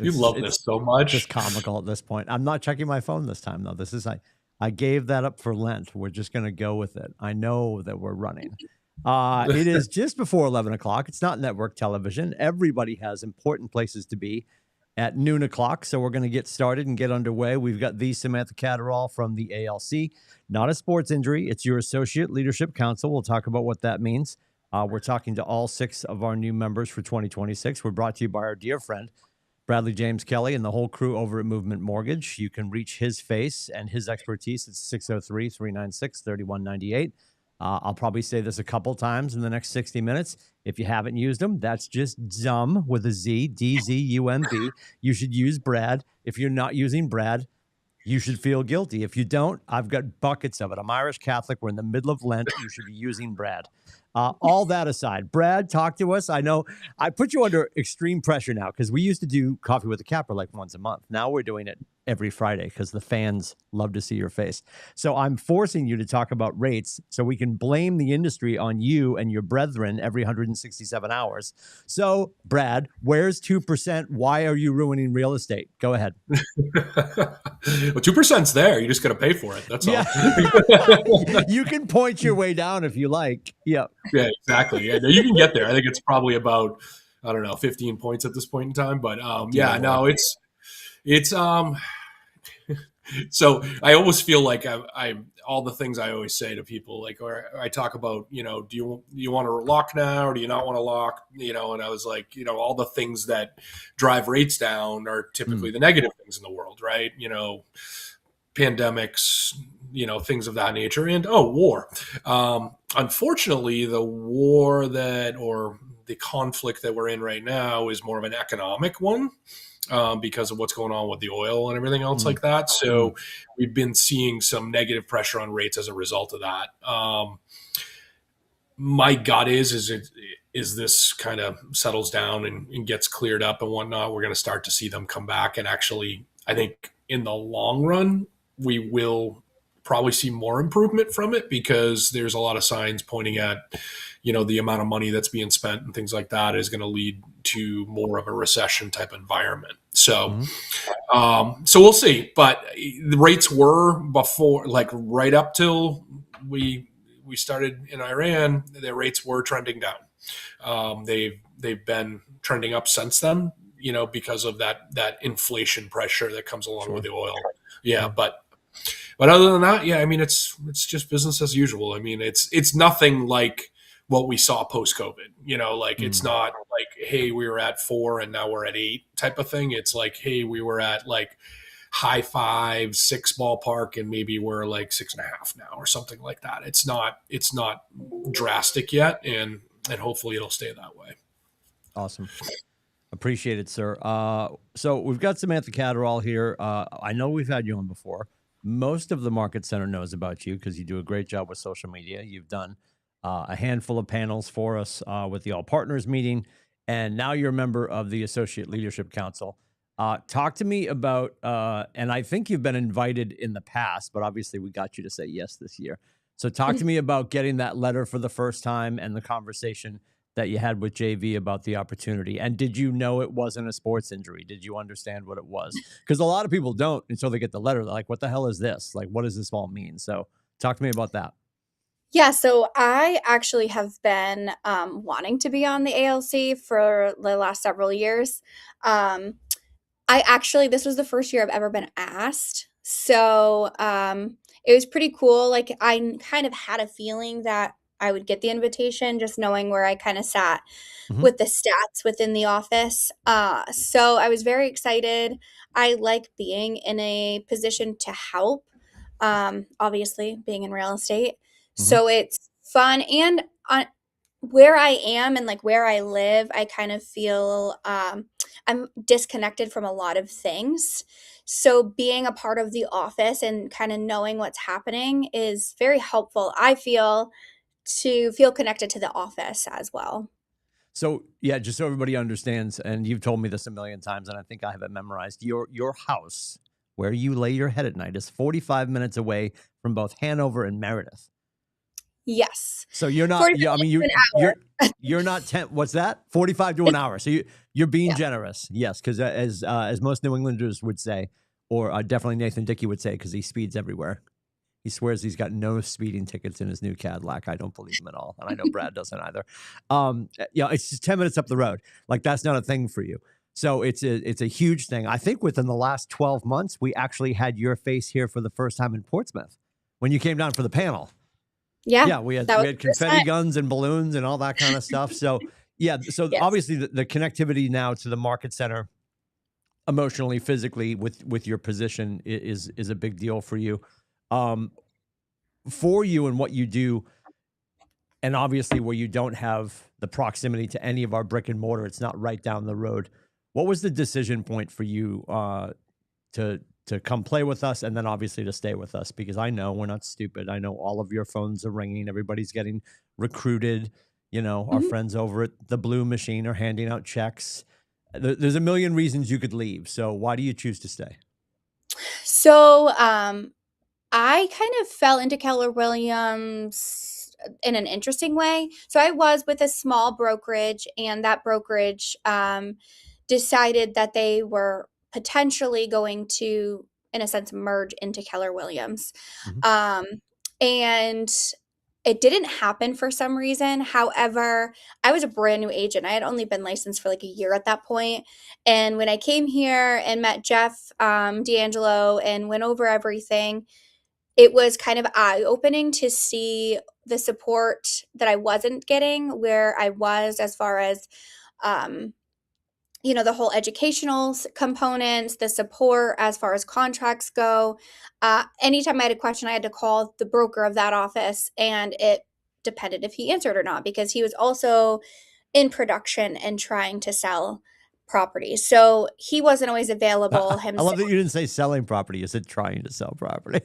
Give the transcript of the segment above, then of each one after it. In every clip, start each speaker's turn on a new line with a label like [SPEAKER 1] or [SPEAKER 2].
[SPEAKER 1] You love this so much.
[SPEAKER 2] Just comical at this point. I'm not checking my phone this time, though. I gave that up for Lent. We're just going to go with it. I know that we're running. It is just before 11 o'clock. It's not network television. Everybody has important places to be at noon o'clock. So we're going to get started and get underway. We've got the Samantha Catterall from the ALC. Not a sports injury. It's your Associate Leadership Council. We'll talk about what that means. We're talking to all 6 of our new members for 2026. We're brought to you by our dear friend, Bradley James Kelly, and the whole crew over at Movement Mortgage. You can reach his face and his expertise at 603-396-3198. I'll probably say this a couple times in the next 60 minutes. If you haven't used them, that's just dumb with a Z, D-Z-U-M-B. You should use Brad. If you're not using Brad, you should feel guilty. If you don't, I've got buckets of it. I'm Irish Catholic. We're in the middle of Lent. You should be using Brad. All that aside, Brad, talk to us. I know I put you under extreme pressure now because we used to do Coffee with a Capper like once a month. Now we're doing it every Friday because the fans love to see your face. So I'm forcing you to talk about rates so we can blame the industry on you and your brethren every 167 hours. So, Brad, where's 2%? Why are you ruining real estate? Go ahead.
[SPEAKER 1] Well, 2%'s there. You just got to pay for it. That's all.
[SPEAKER 2] You can point your way down if you like. Yeah.
[SPEAKER 1] Yeah, exactly. Yeah, no, you can get there. I think it's probably about, I don't know, 15 points at this point in time. But it's so I always feel like I all the things I always say to people, like, or I talk about, do you want to lock now or do you not want to lock? And I was like, all the things that drive rates down are typically the negative things in the world, right? Pandemics, things of that nature, and war. Unfortunately, the war or the conflict that we're in right now is more of an economic one because of what's going on with the oil and everything else like that. So we've been seeing some negative pressure on rates as a result of that. My gut is this kind of settles down and gets cleared up and whatnot, we're going to start to see them come back. And actually, I think in the long run, we will probably see more improvement from it because there's a lot of signs pointing at, the amount of money that's being spent and things like that is going to lead to more of a recession type environment. So, so we'll see. But the rates were before, like right up till we started in Iran, the rates were trending down. They've been trending up since then, because of that inflation pressure that comes along with the oil. Yeah, but other than that, yeah, I mean, it's just business as usual. I mean, it's nothing like what we saw post-COVID, it's not like, hey, we were at 4 and now we're at 8 type of thing. It's like, hey, we were at like high 5, 6 ballpark and maybe we're like 6.5 now or something like that. It's not drastic yet. And hopefully it'll stay that way.
[SPEAKER 2] Awesome. Appreciate it, sir. So we've got Samantha Catterall here. I know we've had you on before. Most of the Market Center knows about you because you do a great job with social media. You've done a handful of panels for us with the All Partners meeting, and now you're a member of the Associate Leadership Council. Talk to me about, and I think you've been invited in the past, but obviously we got you to say yes this year. So talk to me about getting that letter for the first time and the conversation that you had with JV about the opportunity. And did you know it wasn't a sports injury? Did you understand what it was? Because a lot of people don't until they get the letter. They're like, what the hell is this? Like, what does this all mean? So talk to me about that.
[SPEAKER 3] Yeah, so I actually have been wanting to be on the ALC for the last several years. This was the first year I've ever been asked. So it was pretty cool. Like, I kind of had a feeling that I would get the invitation, just knowing where I kind of sat with the stats within the office. So I was very excited. I like being in a position to help, obviously being in real estate. So it's fun. And on where I am and like where I live, I kind of feel I'm disconnected from a lot of things. So being a part of the office and kind of knowing what's happening is very helpful, I feel, to feel connected to the office as well.
[SPEAKER 2] So yeah, just so everybody understands, and you've told me this a million times, and I think I have it memorized, your house where you lay your head at night is 45 minutes away from both Hanover and Meredith.
[SPEAKER 3] Yes.
[SPEAKER 2] So you're not,
[SPEAKER 3] 45
[SPEAKER 2] yeah, I mean,
[SPEAKER 3] minutes to an hour.
[SPEAKER 2] you're not 10, what's that? 45 to an hour. So you're being
[SPEAKER 3] Yeah.
[SPEAKER 2] generous. Yes. Cause as most New Englanders would say, or definitely Nathan Dickey would say, cause he speeds everywhere. He swears he's got no speeding tickets in his new Cadillac. I don't believe him at all. And I know Brad doesn't either. It's just 10 minutes up the road. Like that's not a thing for you. So it's a huge thing. I think within the last 12 months, we actually had your face here for the first time in Portsmouth when you came down for the panel. Yeah, we
[SPEAKER 3] that was
[SPEAKER 2] had
[SPEAKER 3] the first
[SPEAKER 2] confetti
[SPEAKER 3] time.
[SPEAKER 2] guns and balloons and all that kind of stuff. So so
[SPEAKER 3] Yes.
[SPEAKER 2] obviously the connectivity now to the market center, emotionally, physically, with your position is a big deal for you. For you and what you do, and obviously where you don't have the proximity to any of our brick and mortar, it's not right down the road. What was the decision point for you to come play with us, and then obviously to stay with us? Because I know we're not stupid. I know all of your phones are ringing. Everybody's getting recruited. You know, our
[SPEAKER 3] Mhm.
[SPEAKER 2] friends over at the Blue Machine are handing out checks. There's a million reasons you could leave. So why do you choose to stay?
[SPEAKER 3] So, I kind of fell into Keller Williams in an interesting way. So I was with a small brokerage, and that brokerage decided that they were potentially going to, in a sense, merge into Keller Williams.
[SPEAKER 2] Mhm.
[SPEAKER 3] And it didn't happen for some reason. However, I was a brand new agent. I had only been licensed for like a year at that point. And when I came here and met Jeff D'Angelo and went over everything, it was kind of eye-opening to see the support that I wasn't getting where I was, as far as, um, the whole educational components, the support as far as contracts go. Anytime I had a question, I had to call the broker of that office, and it depended if he answered or not, because he was also in production and trying to sell property. So he wasn't always available
[SPEAKER 2] I
[SPEAKER 3] himself.
[SPEAKER 2] love that you didn't say selling property. You said trying to sell property.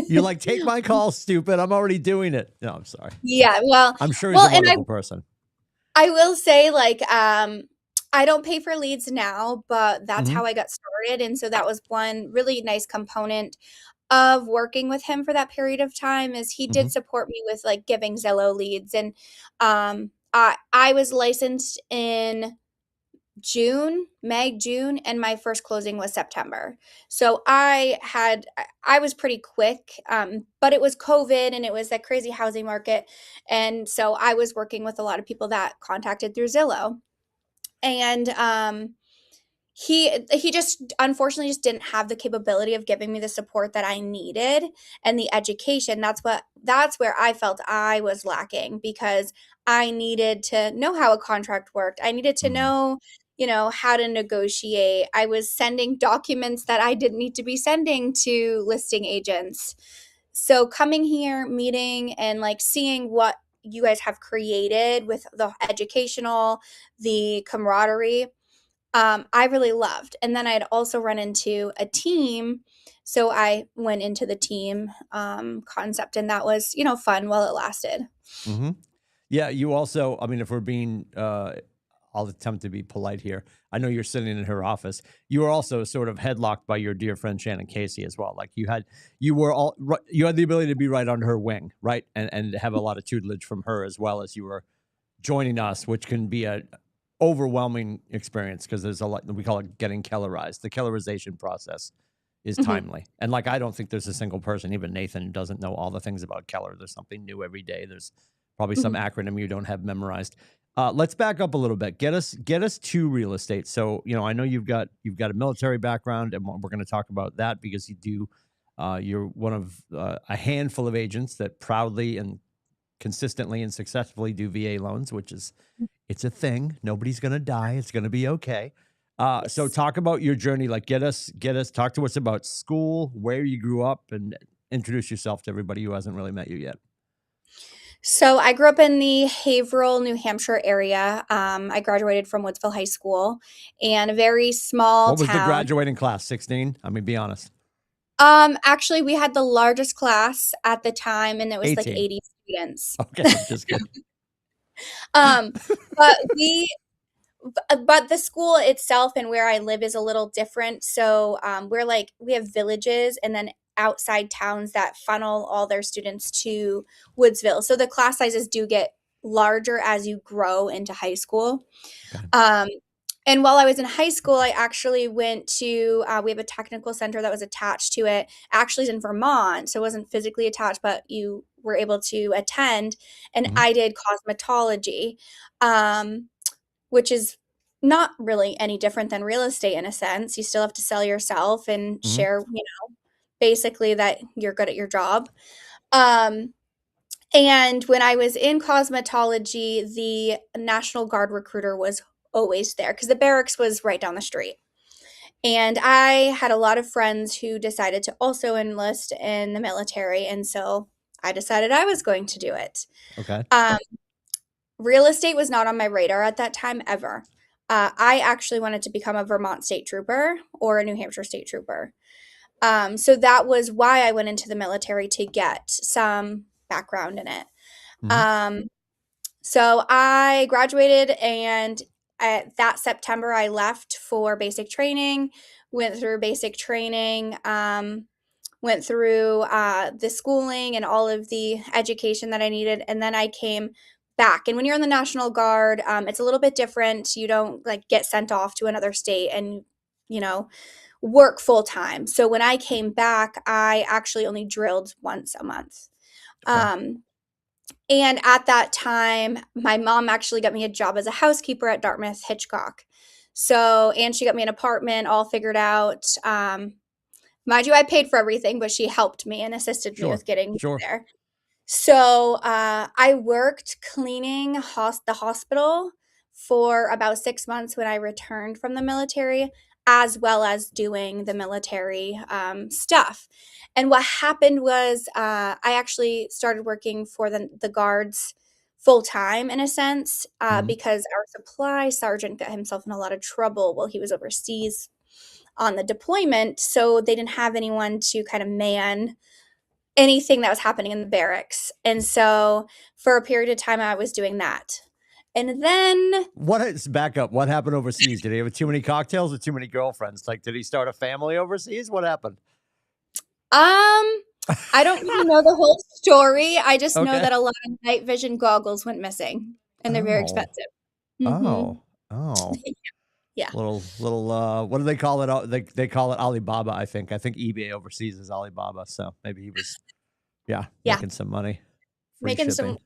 [SPEAKER 2] You're like, take my call, stupid. I'm already doing it. No, I'm sorry.
[SPEAKER 3] Yeah, well,
[SPEAKER 2] I'm sure he's
[SPEAKER 3] well,
[SPEAKER 2] a
[SPEAKER 3] and
[SPEAKER 2] wonderful person.
[SPEAKER 3] I will say, like, I don't pay for leads now, but that's
[SPEAKER 2] Mhm.
[SPEAKER 3] how I got started, and so that was one really nice component of working with him for that period of time, is he did
[SPEAKER 2] Mhm.
[SPEAKER 3] support me with, like, giving Zillow leads. And I was licensed in June, and my first closing was September. So I was pretty quick, but it was COVID and it was that crazy housing market, and so I was working with a lot of people that contacted through Zillow. And he just unfortunately just didn't have the capability of giving me the support that I needed, and the education. That's where I felt I was lacking, because I needed to know how a contract worked. I needed to
[SPEAKER 2] Mm.
[SPEAKER 3] know, how to negotiate. I was sending documents that I didn't need to be sending to listing agents. So coming here, meeting, and like seeing what you guys have created with the educational, the camaraderie, I really loved. And then I had also run into a team. So I went into the team concept, and that was, fun while it lasted.
[SPEAKER 2] Mhm. Yeah, you also, I mean, if we're being, I'll attempt to be polite here. I know you're sitting in her office. You were also sort of headlocked by your dear friend Shannon Casey as well. Like you had the ability to be right under her wing, right? And have a lot of tutelage from her as well as you were joining us, which can be a overwhelming experience because there's a lot, we call it getting Kellerized. The Kellerization process is
[SPEAKER 3] Mhm.
[SPEAKER 2] timely. And like, I don't think there's a single person, even Nathan, doesn't know all the things about Keller. There's something new every day. There's probably some
[SPEAKER 3] Mhm.
[SPEAKER 2] acronym you don't have memorized. Let's back up a little bit. Get us to real estate. So, I know you've got a military background, and we're going to talk about that because you do. You're one of a handful of agents that proudly and consistently and successfully do VA loans, which is it's a thing. Nobody's going to die. It's going to be okay. So
[SPEAKER 3] Yes.
[SPEAKER 2] talk about your journey. Like talk to us about school, where you grew up, and introduce yourself to everybody who hasn't really met you yet.
[SPEAKER 3] So I grew up in the Haverhill, New Hampshire area. I graduated from Woodsville High School, and a very small
[SPEAKER 2] What was the
[SPEAKER 3] town.
[SPEAKER 2] graduating class? 16? I mean, be honest.
[SPEAKER 3] Actually, we had the largest class at the time, and it was like
[SPEAKER 2] 18.
[SPEAKER 3] 80 students.
[SPEAKER 2] Okay, I'm just kidding.
[SPEAKER 3] Um, but but the school itself and where I live is a little different. So we have villages, and then outside towns that funnel all their students to Woodsville. So the class sizes do get larger as you grow into high school.
[SPEAKER 2] Okay.
[SPEAKER 3] And while I was in high school, I actually went to, we have a technical center that was attached to it. Actually, it's in Vermont, so it wasn't physically attached, but you were able to attend. And
[SPEAKER 2] Mhm.
[SPEAKER 3] I did cosmetology, which is not really any different than real estate in a sense. You still have to sell yourself and
[SPEAKER 2] Mhm.
[SPEAKER 3] share, basically that you're good at your job. And when I was in cosmetology, the National Guard recruiter was always there because the barracks was right down the street. And I had a lot of friends who decided to also enlist in the military. And so I decided I was going to do it.
[SPEAKER 2] Okay.
[SPEAKER 3] Um, Real estate was not on my radar at that time ever. I actually wanted to become a Vermont state trooper or a New Hampshire state trooper. So that was why I went into the military, to get some background in it.
[SPEAKER 2] Mhm.
[SPEAKER 3] Um, so I graduated, and that September I left for basic training, went through basic training, went through the schooling and all of the education that I needed. And then I came back. And when you're in the National Guard, it's a little bit different. You don't like get sent off to another state and, you know, work full time. So when I came back, I actually only drilled once a month.
[SPEAKER 2] Okay.
[SPEAKER 3] And at that time, my mom actually got me a job as a housekeeper at Dartmouth Hitchcock. So, and she got me an apartment all figured out. Mind you, I paid for everything, but she helped me and assisted me
[SPEAKER 2] Sure.
[SPEAKER 3] with getting me
[SPEAKER 2] Sure.
[SPEAKER 3] there. So I worked cleaning the hospital for about 6 months when I returned from the military, as well as doing the military stuff. And what happened was I actually started working for the guards full time in a sense,
[SPEAKER 2] Mhm.
[SPEAKER 3] because our supply sergeant got himself in a lot of trouble while he was overseas on the deployment. So they didn't have anyone to kind of man anything that was happening in the barracks. And so for a period of time, I was doing that. And then,
[SPEAKER 2] What is back up? What happened overseas? Did he have too many cocktails or too many girlfriends? Like, did he start a family overseas? What happened?
[SPEAKER 3] I don't really know the whole story. I just know
[SPEAKER 2] Okay.
[SPEAKER 3] that a lot of night vision goggles went missing, and they're very
[SPEAKER 2] Oh.
[SPEAKER 3] expensive.
[SPEAKER 2] Oh.
[SPEAKER 3] Mhm.
[SPEAKER 2] Oh.
[SPEAKER 3] Yeah.
[SPEAKER 2] Little what do they call it? They call it Alibaba, I think. I think eBay overseas is Alibaba, so maybe he was
[SPEAKER 3] Yeah.
[SPEAKER 2] making some money. Free
[SPEAKER 3] Making some.
[SPEAKER 2] shipping.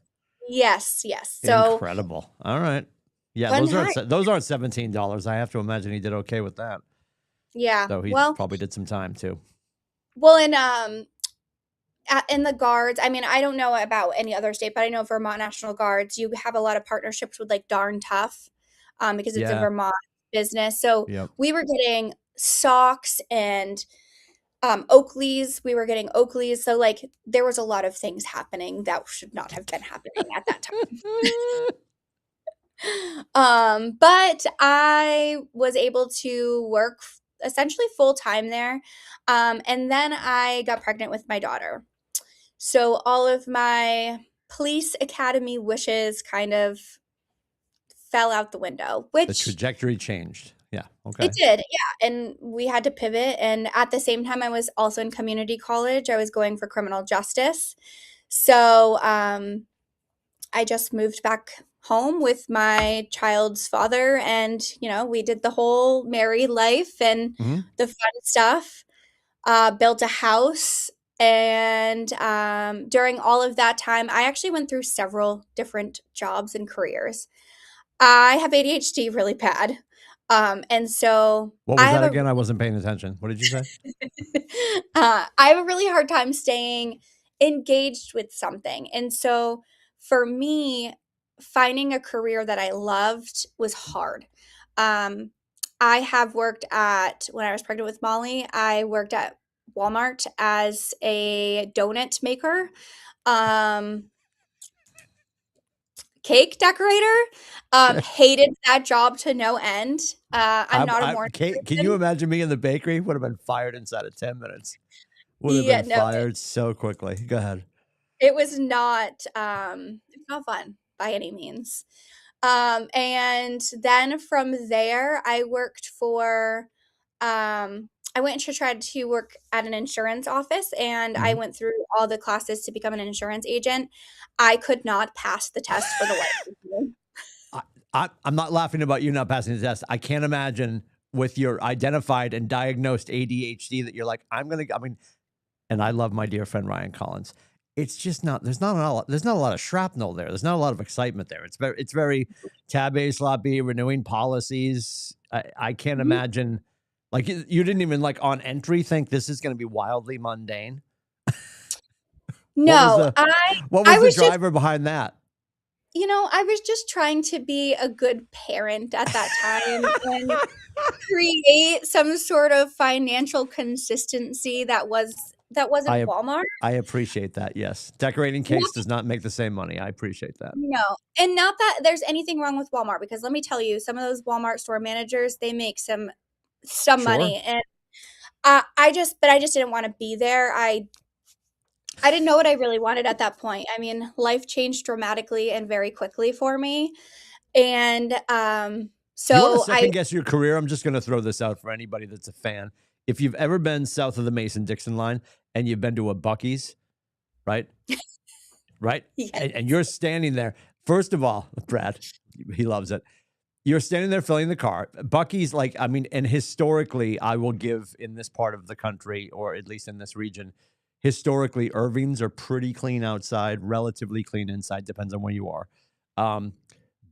[SPEAKER 3] Yes. Yes. So
[SPEAKER 2] Incredible. All right. Yeah,
[SPEAKER 3] fun time.
[SPEAKER 2] those aren't $17. I have to imagine he did okay with that.
[SPEAKER 3] Yeah.
[SPEAKER 2] So he
[SPEAKER 3] Well,
[SPEAKER 2] probably did some time too.
[SPEAKER 3] and in the guards, I mean, I don't know about any other state, but I know Vermont National Guards, you have a lot of partnerships with like Darn Tough, because it's a
[SPEAKER 2] Yeah.
[SPEAKER 3] Vermont business. So
[SPEAKER 2] Yep.
[SPEAKER 3] we were getting socks and Oakleys. We were getting Oakleys. So like there was a lot of things happening that should not have been happening at that time. But I was able to work essentially full time there. And then I got pregnant with my daughter. So all of my police academy wishes kind of fell out the window,
[SPEAKER 2] The
[SPEAKER 3] which
[SPEAKER 2] trajectory changed. Yeah.
[SPEAKER 3] it
[SPEAKER 2] Okay.
[SPEAKER 3] did. Yeah. And we had to pivot. And at the same time, I was also in community college. I was going for criminal justice. So I just moved back home with my child's father. And, we did the whole married life and
[SPEAKER 2] Mhm.
[SPEAKER 3] the fun stuff, built a house. And during all of that time, I actually went through several different jobs and careers. I have ADHD really bad. And so
[SPEAKER 2] What
[SPEAKER 3] I
[SPEAKER 2] was
[SPEAKER 3] have
[SPEAKER 2] that
[SPEAKER 3] a
[SPEAKER 2] again? I wasn't paying attention. What did you say?
[SPEAKER 3] I have a really hard time staying engaged with something. And so for me, finding a career that I loved was hard. Um, I have worked when I was pregnant with Molly, I worked at Walmart as a donut maker, um, cake decorator. Hated that job to no end. I'm not a morning
[SPEAKER 2] Kate, can you
[SPEAKER 3] person.
[SPEAKER 2] imagine me in the bakery? Would have been fired inside of 10 minutes. Would have
[SPEAKER 3] Yeah,
[SPEAKER 2] been
[SPEAKER 3] no,
[SPEAKER 2] fired so quickly. Go ahead.
[SPEAKER 3] it was not it's not fun by any means. And then from there I worked for I went to try to work at an insurance office, and I
[SPEAKER 2] Mhm.
[SPEAKER 3] went through all the classes to become an insurance agent. I could not pass the test for the life of me.
[SPEAKER 2] I, I'm not laughing about you not passing the test. I can't imagine with your identified and diagnosed ADHD that you're like, I mean, and I love my dear friend Ryan Collins. It's just not. There's not a lot of shrapnel there. There's not a lot of excitement there. It's very tab A sloppy, renewing policies. I can't
[SPEAKER 3] Mhm.
[SPEAKER 2] imagine. Like you didn't even like on entry think this is going to be wildly mundane. What was
[SPEAKER 3] No,
[SPEAKER 2] the
[SPEAKER 3] I
[SPEAKER 2] what
[SPEAKER 3] I
[SPEAKER 2] was the
[SPEAKER 3] was just
[SPEAKER 2] driver behind that?
[SPEAKER 3] I was just trying to be a good parent at that time and create some sort of financial consistency that wasn't
[SPEAKER 2] I
[SPEAKER 3] Walmart.
[SPEAKER 2] I appreciate that. Yes, decorating cakes
[SPEAKER 3] Not
[SPEAKER 2] does not make the same money. I appreciate that.
[SPEAKER 3] No, and not that there's anything wrong with Walmart, because let me tell you, some of those Walmart store managers, they make some
[SPEAKER 2] Sure.
[SPEAKER 3] money, and I just didn't wanna be there. I didn't know what I really wanted at that point. I mean, life changed dramatically and very quickly for me, and,
[SPEAKER 2] You want to
[SPEAKER 3] so I
[SPEAKER 2] second guess your career? I'm just going to throw this out for anybody that's a fan. If you've ever been south of the Mason Dixon line and you've been to a Bucky's, right? Right?
[SPEAKER 3] yeah.
[SPEAKER 2] And you're standing there. First of all, Brad, he loves it. You're standing there filling the car. Bucky's, like, I mean, and historically, I will give in this part of the country, or at least in this region, historically, Irving's are pretty clean outside, relatively clean inside, depends on where you are. Um,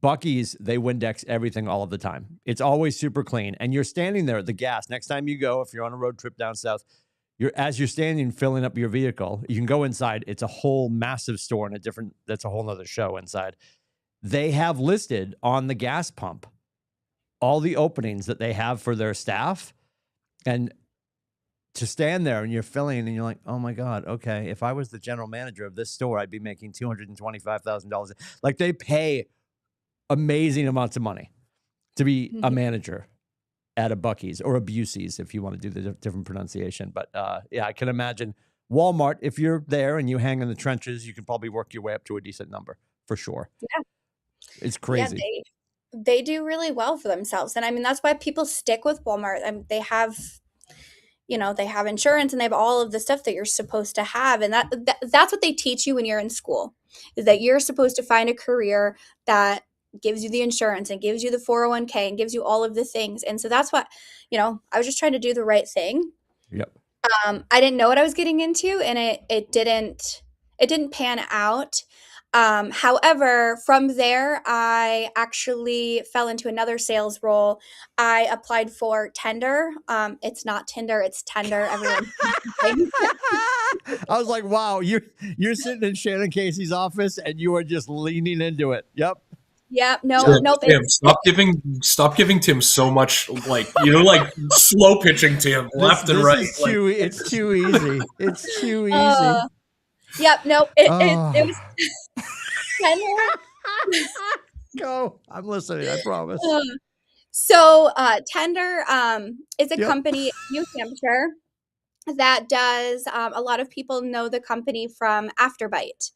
[SPEAKER 2] Bucky's, they Windex everything all of the time. It's always super clean. And you're standing there at the gas. Next time you go, if you're on a road trip down south, as you're standing filling up your vehicle, you can go inside. It's a whole massive store and that's a whole nother show inside. They have listed on the gas pump all the openings that they have for their staff. And to stand there and you're filling and you're like, oh my God, okay, if I was the general manager of this store, I'd be making $225,000. Like they pay amazing amounts of money to be a manager at a Bucky's or a Busey's, if you want to do the different pronunciation. But yeah, I can imagine Walmart, if you're there and you hang in the trenches, you can probably work your way up to a decent number for sure.
[SPEAKER 3] Yeah.
[SPEAKER 2] It's
[SPEAKER 3] Yeah,
[SPEAKER 2] crazy.
[SPEAKER 3] they do really well for themselves, and I mean, that's why people stick with Walmart. They have they have insurance, and they have all of the stuff that you're supposed to have, and that's what they teach you when you're in school, is that you're supposed to find a career that gives you the insurance and gives you the 401k and gives you all of the things. And so that's what, I was just trying to do the right thing.
[SPEAKER 2] Yep.
[SPEAKER 3] I didn't know what I was getting into, and it didn't pan out. However, from there, I actually fell into another sales role. I applied for Tender. It's not Tinder, it's Tender. Everyone.
[SPEAKER 2] I was like, wow, you're sitting in Shannon Casey's office and you are just leaning into it. Yep.
[SPEAKER 3] Yeah, no,
[SPEAKER 1] Tim,
[SPEAKER 3] nope.
[SPEAKER 1] Tim, stop giving Tim so much, like slow pitching Tim left and
[SPEAKER 2] This
[SPEAKER 1] right.
[SPEAKER 2] is
[SPEAKER 1] Like,
[SPEAKER 2] it's too easy. It's too easy.
[SPEAKER 3] Yep, nope. It
[SPEAKER 2] Oh.
[SPEAKER 3] was Tender.
[SPEAKER 2] Go. I'm listening, I promise.
[SPEAKER 3] So, Tender is a
[SPEAKER 2] Yep.
[SPEAKER 3] company in New Hampshire that does, a lot of people know the company from Afterbite.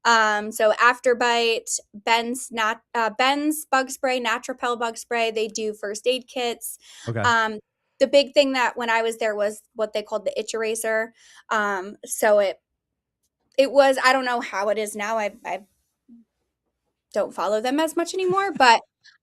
[SPEAKER 3] So Afterbite, Ben's bug spray, Natrapel bug spray, they do first aid kits.
[SPEAKER 2] Okay.
[SPEAKER 3] The big thing that when I was there was what they called the itch eraser. So it was, I don't know how it is now. I don't follow them as much anymore, but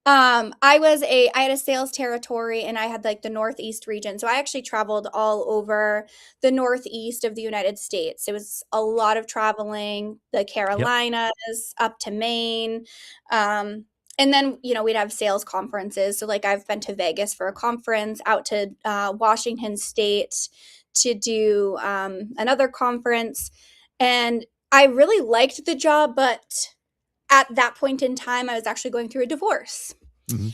[SPEAKER 3] I had a sales territory, and I had like the Northeast region. So I actually traveled all over the Northeast of the United States. It was a lot of traveling, the Carolinas, up to Maine. And then, we'd have sales conferences. So like I've been to Vegas for a conference, out to Washington State to do another conference. And I really liked the job, but at that point in time, I was actually going through a divorce.
[SPEAKER 2] Mm-hmm.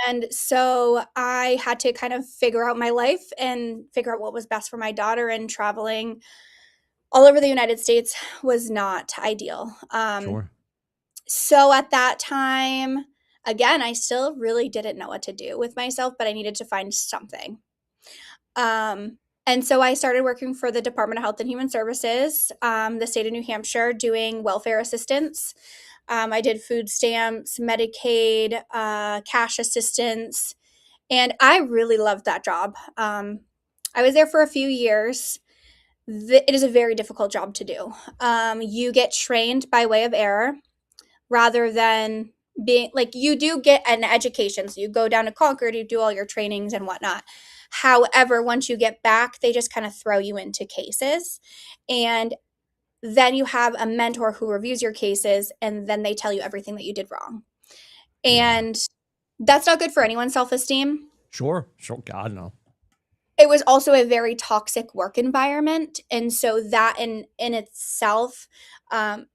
[SPEAKER 3] And so I had to kind of figure out my life and figure out what was best for my daughter, and traveling all over the United States was not ideal.
[SPEAKER 2] Sure.
[SPEAKER 3] So at that time, again, I still really didn't know what to do with myself, but I needed to find something. And so I started working for the Department of Health and Human Services, the state of New Hampshire, doing welfare assistance. I did food stamps, Medicaid, cash assistance, and I really loved that job. I was there for a few years. It is a very difficult job to do. You get trained by way of error rather than being like, you do get an education. So you go down to Concord, you do all your trainings and whatnot. However, once you get back, they just kind of throw you into cases. And then you have a mentor who reviews your cases and then they tell you everything that you did wrong.
[SPEAKER 2] Yeah.
[SPEAKER 3] And that's not good for anyone's self-esteem.
[SPEAKER 2] Sure. God, no.
[SPEAKER 3] It was also a very toxic work environment. And so that in itself, um,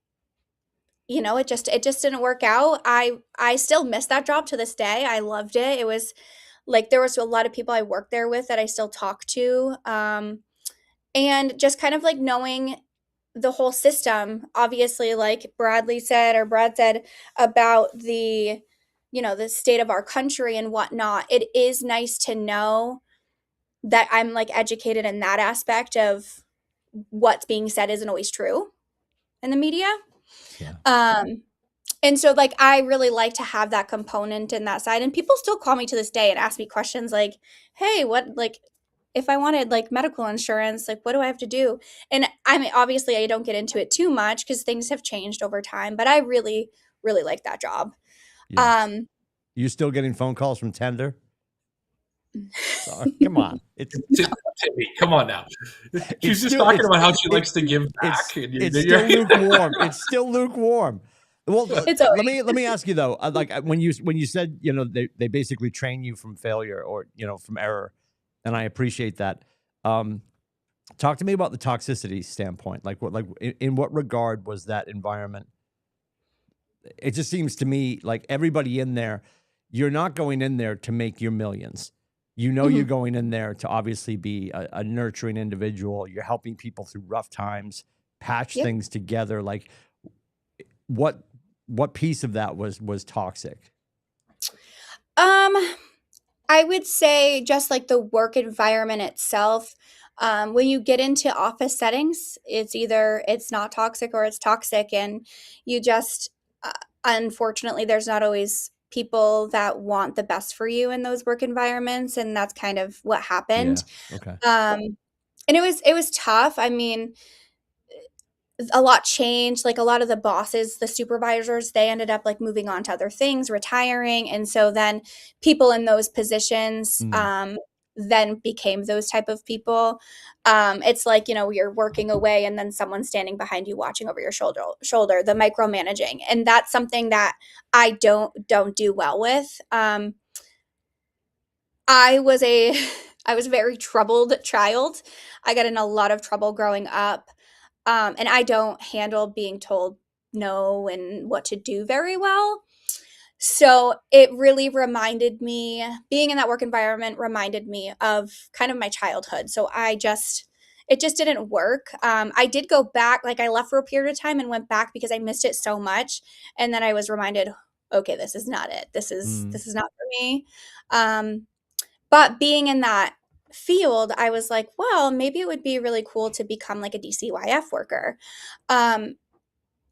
[SPEAKER 3] it just didn't work out. I still miss that job to this day. I loved it. It was like there was a lot of people I worked there with that I still talk to. And just kind of like knowing the whole system, obviously, like Brad said about the state of our country and whatnot. It is nice to know that I'm like educated in that aspect of what's being said isn't always true in the media.
[SPEAKER 2] Yeah.
[SPEAKER 3] And so like I really like to have that component in that side. And people still call me to this day and ask me questions like, hey, what like if I wanted like medical insurance, like what do I have to do? And I mean obviously I don't get into it too much because things have changed over time, but I really, really like that job.
[SPEAKER 2] Yeah. You still getting phone calls from Tender? Sorry, come on.
[SPEAKER 1] Timmy, come on now. She's just
[SPEAKER 2] still-
[SPEAKER 1] talking
[SPEAKER 2] it's-
[SPEAKER 1] about how she
[SPEAKER 2] it-
[SPEAKER 1] likes to give back.
[SPEAKER 2] It's still lukewarm. It's still lukewarm. Well,
[SPEAKER 3] It's all
[SPEAKER 2] let me ask you though. Like when you said they basically train you from failure or from error, and I appreciate that. Talk to me about the toxicity standpoint. Like in what regard was that environment? It just seems to me like everybody in there, you're not going in there to make your millions. You're going in there to obviously be a nurturing individual. You're helping people through rough times, patch things together. Like what piece of that was toxic?
[SPEAKER 3] I would say just like the work environment itself. When you get into office settings, it's not toxic or it's toxic, and you just unfortunately there's not always people that want the best for you in those work environments, and that's kind of what happened.
[SPEAKER 2] Yeah. Okay.
[SPEAKER 3] And it was tough. I mean, a lot changed. Like a lot of the bosses, the supervisors, they ended up like moving on to other things, retiring. And so then people in those positions then became those type of people. It's like, you're working away and then someone's standing behind you watching over your shoulder, the micromanaging. And that's something that I don't do well with. I was a I was a very troubled child. I got in a lot of trouble growing up. And I don't handle being told no and what to do very well. So it really reminded me, being in that work environment reminded me of kind of my childhood. So it just didn't work. I did go back, like I left for a period of time and went back because I missed it so much. And then I was reminded, okay, this is not it. This is not for me. But being in that field, I was like, well, maybe it would be really cool to become like a DCYF worker.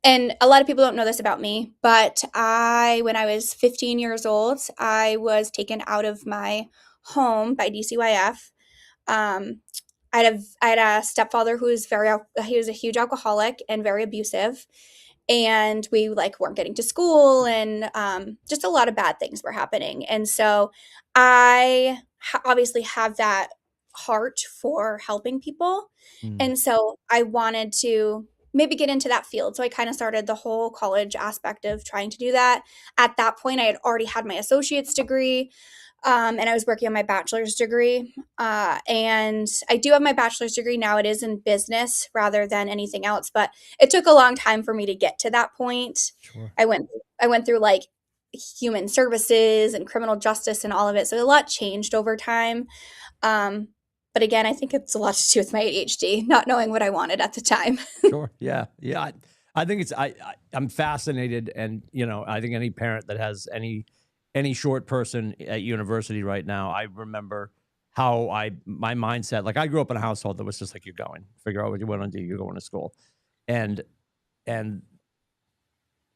[SPEAKER 3] And a lot of people don't know this about me, but when I was 15 years old, I was taken out of my home by DCYF. I had a stepfather who was he was a huge alcoholic and very abusive. And we like weren't getting to school, and just a lot of bad things were happening. And so I obviously have that heart for helping people. And so I wanted to maybe get into that field. So I kind of started the whole college aspect of trying to do that. At that point, I had already had my associate's degree. And I was working on my bachelor's degree. And I do have my bachelor's degree now. It is in business rather than anything else, but it took a long time for me to get to that point.
[SPEAKER 2] Sure.
[SPEAKER 3] I went through like human services and criminal justice and all of it. So a lot changed over time. But again, I think it's a lot to do with my ADHD, not knowing what I wanted at the time.
[SPEAKER 2] Sure. Yeah. Yeah. I think I'm fascinated, and I think any parent that has any short person at university right now, I remember how my mindset. Like I grew up in a household that was just like, you're going, figure out what you want to do, you're going to school, and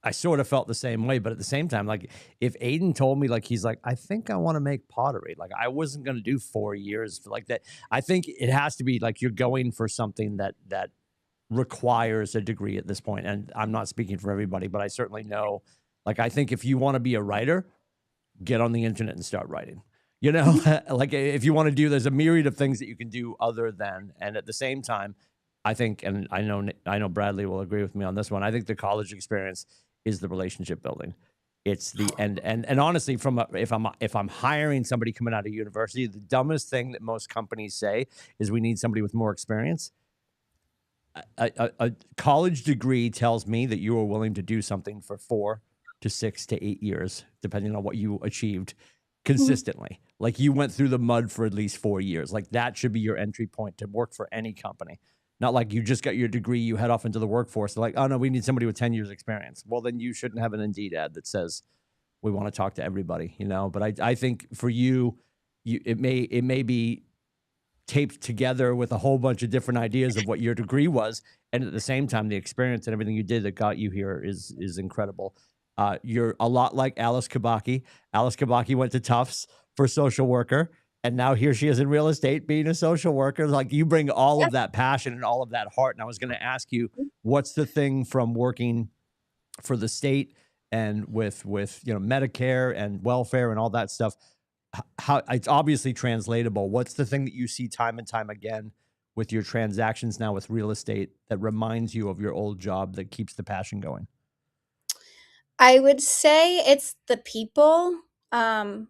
[SPEAKER 2] I sort of felt the same way, but at the same time, like if Aiden told me, like, he's like, I think I want to make pottery. Like I wasn't going to do 4 years for like that. I think it has to be like you're going for something that requires a degree at this point. And I'm not speaking for everybody, but I certainly know, like, I think if you want to be a writer, get on the internet and start writing. You know, like if you want to do, there's a myriad of things that you can do other than, and at the same time, I think, and I know Bradley will agree with me on this one. I think the college experience is the relationship building. It's the and honestly, if I'm hiring somebody coming out of university, the dumbest thing that most companies say is we need somebody with more experience. A college degree tells me that you are willing to do something for 4 to 6 to 8 years, depending on what you achieved consistently. Like you went through the mud for at least 4 years. Like that should be your entry point to work for any company. Not like you just got your degree, you head off into the workforce. They're like, oh no, we need somebody with 10 years experience. Well, then you shouldn't have an Indeed ad that says we want to talk to everybody, you know? But I think for you, it may be taped together with a whole bunch of different ideas of what your degree was. And at the same time, the experience and everything you did that got you here is incredible. You're a lot like Alice Kabaki. Alice Kabaki went to Tufts for social worker. And now here she is in real estate being a social worker. Like you bring all of that passion and all of that heart. And I was going to ask you, what's the thing from working for the state and with Medicare and welfare and all that stuff? How it's obviously translatable. What's the thing that you see time and time again with your transactions now with real estate that reminds you of your old job that keeps the passion going?
[SPEAKER 3] I would say it's the people.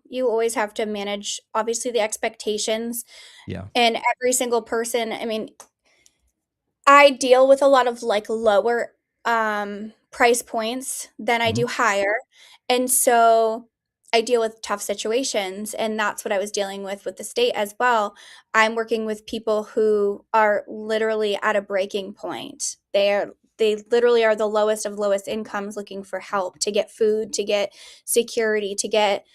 [SPEAKER 3] You always have to manage, obviously, the expectations.
[SPEAKER 2] Yeah.
[SPEAKER 3] And every single person, I mean, I deal with a lot of like lower price points than I
[SPEAKER 2] Mm-hmm.
[SPEAKER 3] do higher. And so I deal with tough situations, and that's what I was dealing with the state as well. I'm working with people who are literally at a breaking point. They literally are the lowest of lowest incomes looking for help to get food, to get security, to get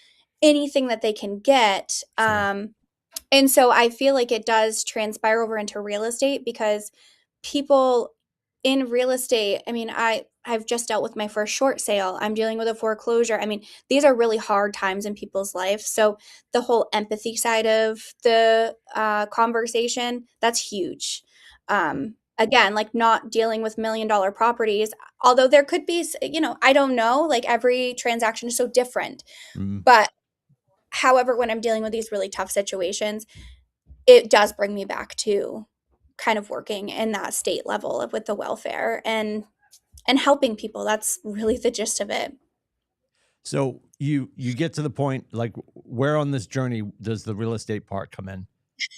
[SPEAKER 3] anything that they can get.
[SPEAKER 2] Sure.
[SPEAKER 3] And so I feel like it does transpire over into real estate because people in real estate, I mean, I've just dealt with my first short sale. I'm dealing with a foreclosure. I mean, these are really hard times in people's life. So the whole empathy side of the conversation, that's huge. Again, like not dealing with $1 million properties, although there could be, I don't know, like every transaction is so different.
[SPEAKER 2] Mm-hmm.
[SPEAKER 3] But however, when I'm dealing with these really tough situations, it does bring me back to kind of working in that state level of with the welfare and helping people. That's really the gist of it.
[SPEAKER 2] So you get to the point, like where on this journey does the real estate part come in?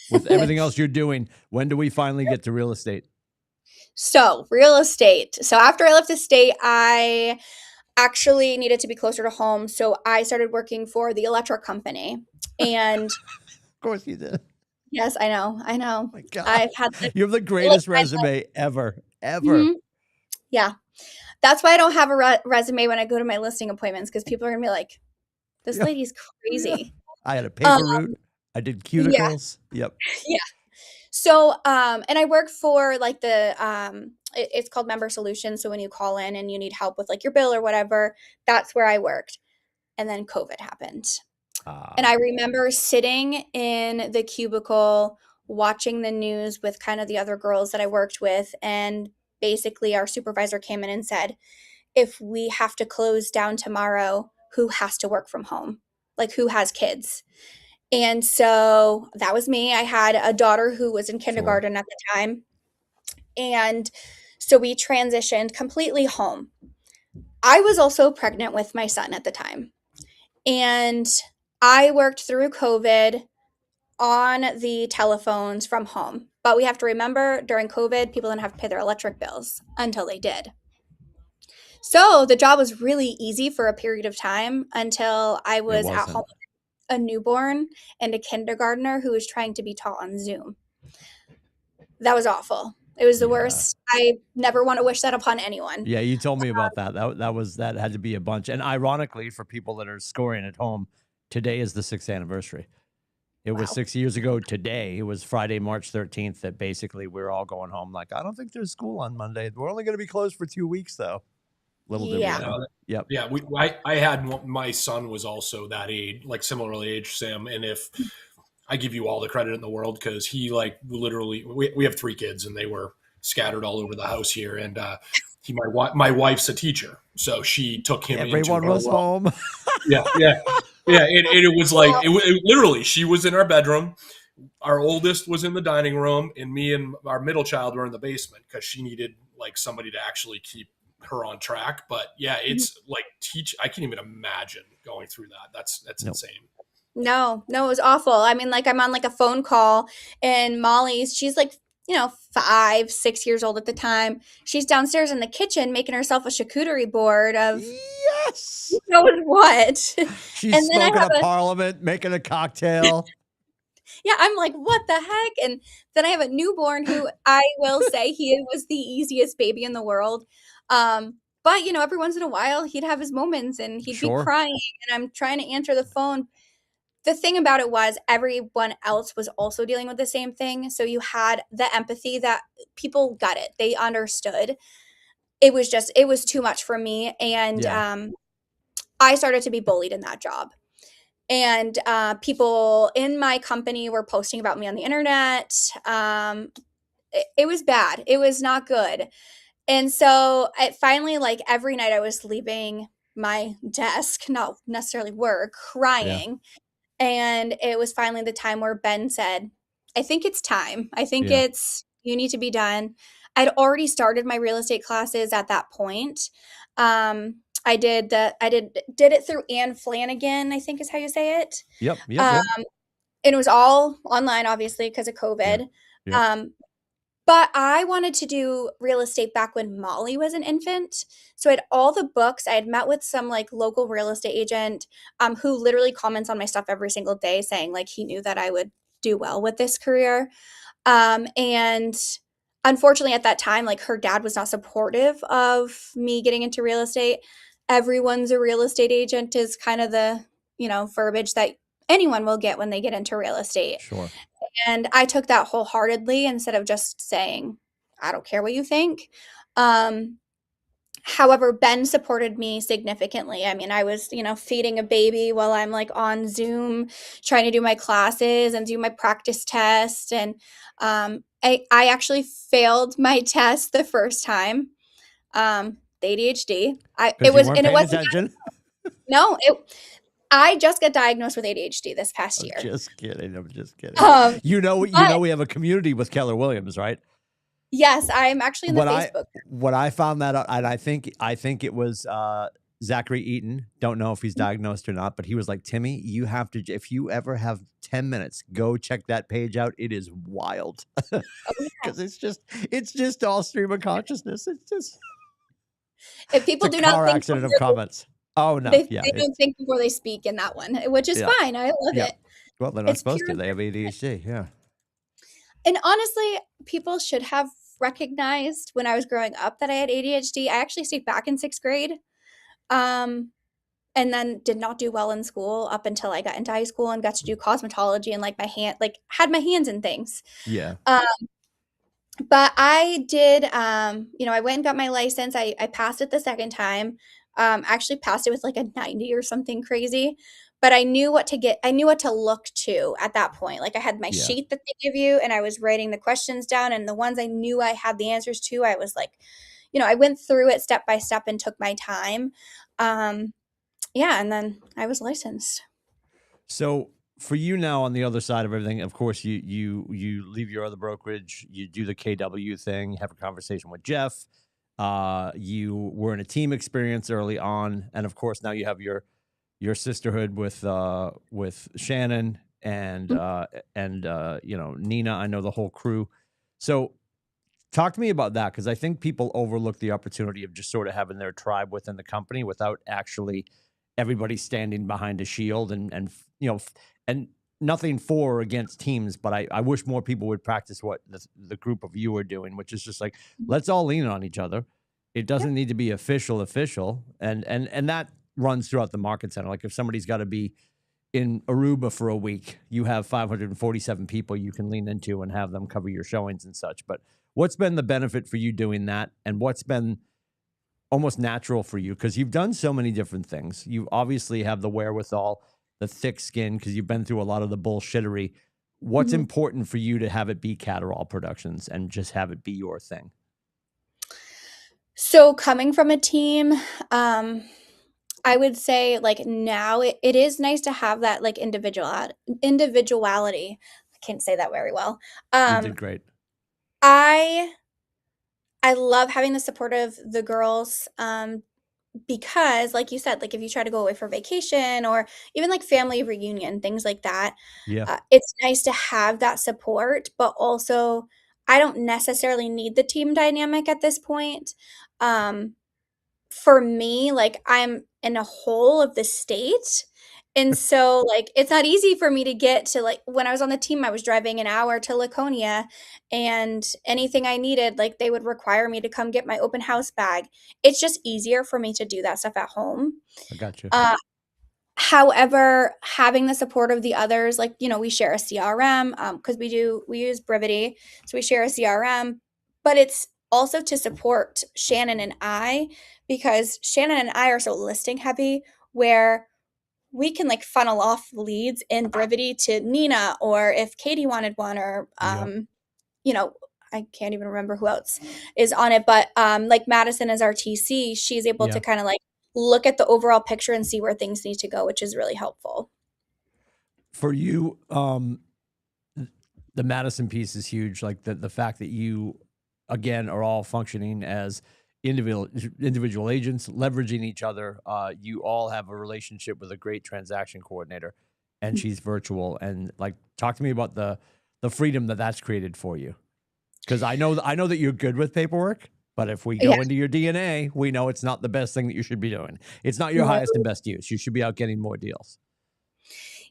[SPEAKER 2] With everything else you're doing, when do we finally get to real estate?
[SPEAKER 3] So real estate. So after I left the state, I actually needed to be closer to home. So I started working for the electric company. And
[SPEAKER 2] Of course you did.
[SPEAKER 3] yes, I know.
[SPEAKER 2] Oh my God.
[SPEAKER 3] I've had the
[SPEAKER 2] You have the greatest resume ever.
[SPEAKER 3] Mhm. Yeah. That's why I don't have a resume when I go to my listing appointments, because people are gonna be like, this
[SPEAKER 2] Yeah.
[SPEAKER 3] lady's
[SPEAKER 2] Yeah.
[SPEAKER 3] crazy.
[SPEAKER 2] I had a paper route. I did
[SPEAKER 3] Yeah.
[SPEAKER 2] cuticles. Yep.
[SPEAKER 3] Yeah. So, and I work for like it's called Member Solutions. So when you call in and you need help with like your bill or whatever, that's where I worked. And then COVID happened. And I remember sitting in the cubicle watching the news with kind of the other girls that I worked with. And basically our supervisor came in and said, if we have to close down tomorrow, who has to work from home? Like who has kids? And so that was me. I had a daughter who was in kindergarten at the time. And so we transitioned completely home. I was also pregnant with my son at the time. And I worked through COVID on the telephones from home. But we have to remember during COVID, people didn't have to pay their electric bills until they did. So the job was really easy for a period of time until I was at home with a newborn and a kindergartner who was trying to be taught on Zoom. That was awful. It was the worst. I never want to wish that upon anyone.
[SPEAKER 2] Yeah, you told me about that. That had to be a bunch. And ironically, for people that are scoring at home, today is the 6th anniversary. It was 6 years ago today. It was Friday, March 13th, that basically we're all going home like, I don't think there's school on Monday. We're only going to be closed for 2 weeks, though. Little did we
[SPEAKER 3] Yeah.
[SPEAKER 2] know. Yep.
[SPEAKER 1] Yeah, I had my son was also that age, like similarly age, Sam. And if I give you all the credit in the world because he like literally, we have 3 kids and they were scattered all over the house here. And my wife's a teacher, so she took him into
[SPEAKER 2] Everyone
[SPEAKER 1] her
[SPEAKER 2] was
[SPEAKER 1] world.
[SPEAKER 2] home.
[SPEAKER 1] Yeah, yeah, yeah. And it was like it literally, she was in our bedroom. Our oldest was in the dining room, and me and our middle child were in the basement because she needed like somebody to actually keep her on track. But yeah, it's like I can't even imagine going through that. That's
[SPEAKER 2] Nope.
[SPEAKER 1] insane.
[SPEAKER 3] No, it was awful. I mean, like I'm on like a phone call and she's like, 5, 6 years old at the time. She's downstairs in the kitchen making herself a charcuterie board of
[SPEAKER 2] Yes.
[SPEAKER 3] who knows what.
[SPEAKER 2] She's
[SPEAKER 3] And then I
[SPEAKER 2] smoking
[SPEAKER 3] have
[SPEAKER 2] a parliament, making a cocktail.
[SPEAKER 3] yeah, I'm like, what the heck? And then I have a newborn who I will say he was the easiest baby in the world. But every once in a while he'd have his moments and he'd be
[SPEAKER 2] Sure.
[SPEAKER 3] crying and I'm trying to answer the phone. The thing about it was everyone else was also dealing with the same thing. So you had the empathy that people got it. They understood. It was too much for me. And
[SPEAKER 2] Yeah.
[SPEAKER 3] I started to be bullied in that job. And people in my company were posting about me on the internet. It was bad. It was not good. And so finally, like every night I was leaving my desk, not necessarily work,
[SPEAKER 2] Yeah.
[SPEAKER 3] crying. And it was finally the time where Ben said, I think it's time. I think
[SPEAKER 2] Yeah.
[SPEAKER 3] you need to be done. I'd already started my real estate classes at that point. I did it through Anne Flanagan, I think is how you say it.
[SPEAKER 2] Yep.
[SPEAKER 3] And it was all online, obviously, because of
[SPEAKER 2] Yeah.
[SPEAKER 3] COVID.
[SPEAKER 2] Yep.
[SPEAKER 3] But I wanted to do real estate back when Molly was an infant. So I had all the books. I had met with some like local real estate agent who literally comments on my stuff every single day saying like he knew that I would do well with this career. And unfortunately at that time, like her dad was not supportive of me getting into real estate. Everyone's a real estate agent is kind of the, verbiage that anyone will get when they get into real estate.
[SPEAKER 2] Sure.
[SPEAKER 3] And I took that wholeheartedly instead of just saying, I don't care what you think. However, Ben supported me significantly. I mean, I was, feeding a baby while I'm like on Zoom, trying to do my classes and do my practice test. And I actually failed my test the first time. The ADHD.
[SPEAKER 2] Because you weren't paying attention.
[SPEAKER 3] No, I just got diagnosed with ADHD this past year.
[SPEAKER 2] Just kidding. I'm just kidding.
[SPEAKER 3] But
[SPEAKER 2] We have a community with Keller Williams, right?
[SPEAKER 3] yes, I'm actually in the Facebook.
[SPEAKER 2] What I found that out, and I think it was Zachary Eaton. Don't know if he's diagnosed or not, but he was like, Timmy, you have to, if you ever have 10 minutes, go check that page out. It is wild. Because it's just all stream of consciousness. It's just
[SPEAKER 3] if people do not
[SPEAKER 2] car
[SPEAKER 3] think
[SPEAKER 2] accident of comments. Oh no,
[SPEAKER 3] they
[SPEAKER 2] yeah,
[SPEAKER 3] don't think before they speak in that one, which is fine. I love it.
[SPEAKER 2] Well, they're not
[SPEAKER 3] It's
[SPEAKER 2] supposed to.
[SPEAKER 3] pure.
[SPEAKER 2] They have ADHD. Yeah.
[SPEAKER 3] And honestly, people should have recognized when I was growing up that I had ADHD. I actually stayed back in 6th grade, and then did not do well in school up until I got into high school and got to do cosmetology and like had my hands in things.
[SPEAKER 2] Yeah.
[SPEAKER 3] But I did, I went and got my license. I passed it the second time. Actually passed it with like a 90 or something crazy. But I knew what to look to at that point. Like I had my sheet that they give you and I was writing the questions down and the ones I knew I had the answers to, I was like, I went through it step by step and took my time. And then I was licensed.
[SPEAKER 2] So for you now on the other side of everything, of course, you leave your other brokerage, you do the KW thing, you have a conversation with Jeff. You were in a team experience early on, and of course now you have your sisterhood with Shannon and Nina. I know the whole crew. So talk to me about that, because I think people overlook the opportunity of just sort of having their tribe within the company without actually everybody standing behind a shield and nothing for or against teams, but I wish more people would practice what the group of you are doing, which is just like, let's all lean on each other. It doesn't need to be official, and that runs throughout the market center. Like if somebody's got to be in Aruba for a week, you have 547 people you can lean into and have them cover your showings and such. But what's been the benefit for you doing that, and what's been almost natural for you because you've done so many different things. You obviously have the wherewithal, the thick skin, because you've been through a lot of the bullshittery. What's
[SPEAKER 3] Mhm.
[SPEAKER 2] important for you to have it be Catterall Productions and just have it be your thing?
[SPEAKER 3] So coming from a team, I would say like now it is nice to have that like individuality. I can't say that very well.
[SPEAKER 2] You did
[SPEAKER 3] Um,
[SPEAKER 2] great.
[SPEAKER 3] I I love having the support of the girls, because like you said, like if you try to go away for vacation or even like family reunion, things like that,
[SPEAKER 2] Yeah,
[SPEAKER 3] it's nice to have that support, but also I don't necessarily need the team dynamic at this point. Um, for me, like, I'm in a whole of the state, and so, like, it's not easy for me to get to, like when I was on the team, I was driving an hour to Laconia, and anything I needed, like, they would require me to come get my open house bag. It's just easier for me to do that stuff at home.
[SPEAKER 2] I got you.
[SPEAKER 3] Uh, However, having the support of the others, like, we share a CRM, because we use Brivity, so we share a CRM, but it's also to support Shannon and I, because Shannon and I are so listing heavy, where we can, like, funnel off leads in Brivity to Nina, or if Katie wanted one, or,
[SPEAKER 2] Yep.
[SPEAKER 3] you know, I can't even remember who else is on it, but, like, Madison is our TC, she's able to
[SPEAKER 2] Yeah.
[SPEAKER 3] kinda, like, look at the overall picture and see where things need to go, which is really helpful.
[SPEAKER 2] For you, the Madison piece is huge. Like the fact that you, again, are all functioning as individual agents, leveraging each other. You all have a relationship with a great transaction coordinator, and she's virtual. And like, talk to me about the freedom that that's created for you. Because I know that you're good with paperwork, but if we
[SPEAKER 3] Yeah.
[SPEAKER 2] go into your DNA, we know it's not the best thing that you should be doing. It's not your
[SPEAKER 3] No.
[SPEAKER 2] highest and best use. You should be out getting more deals.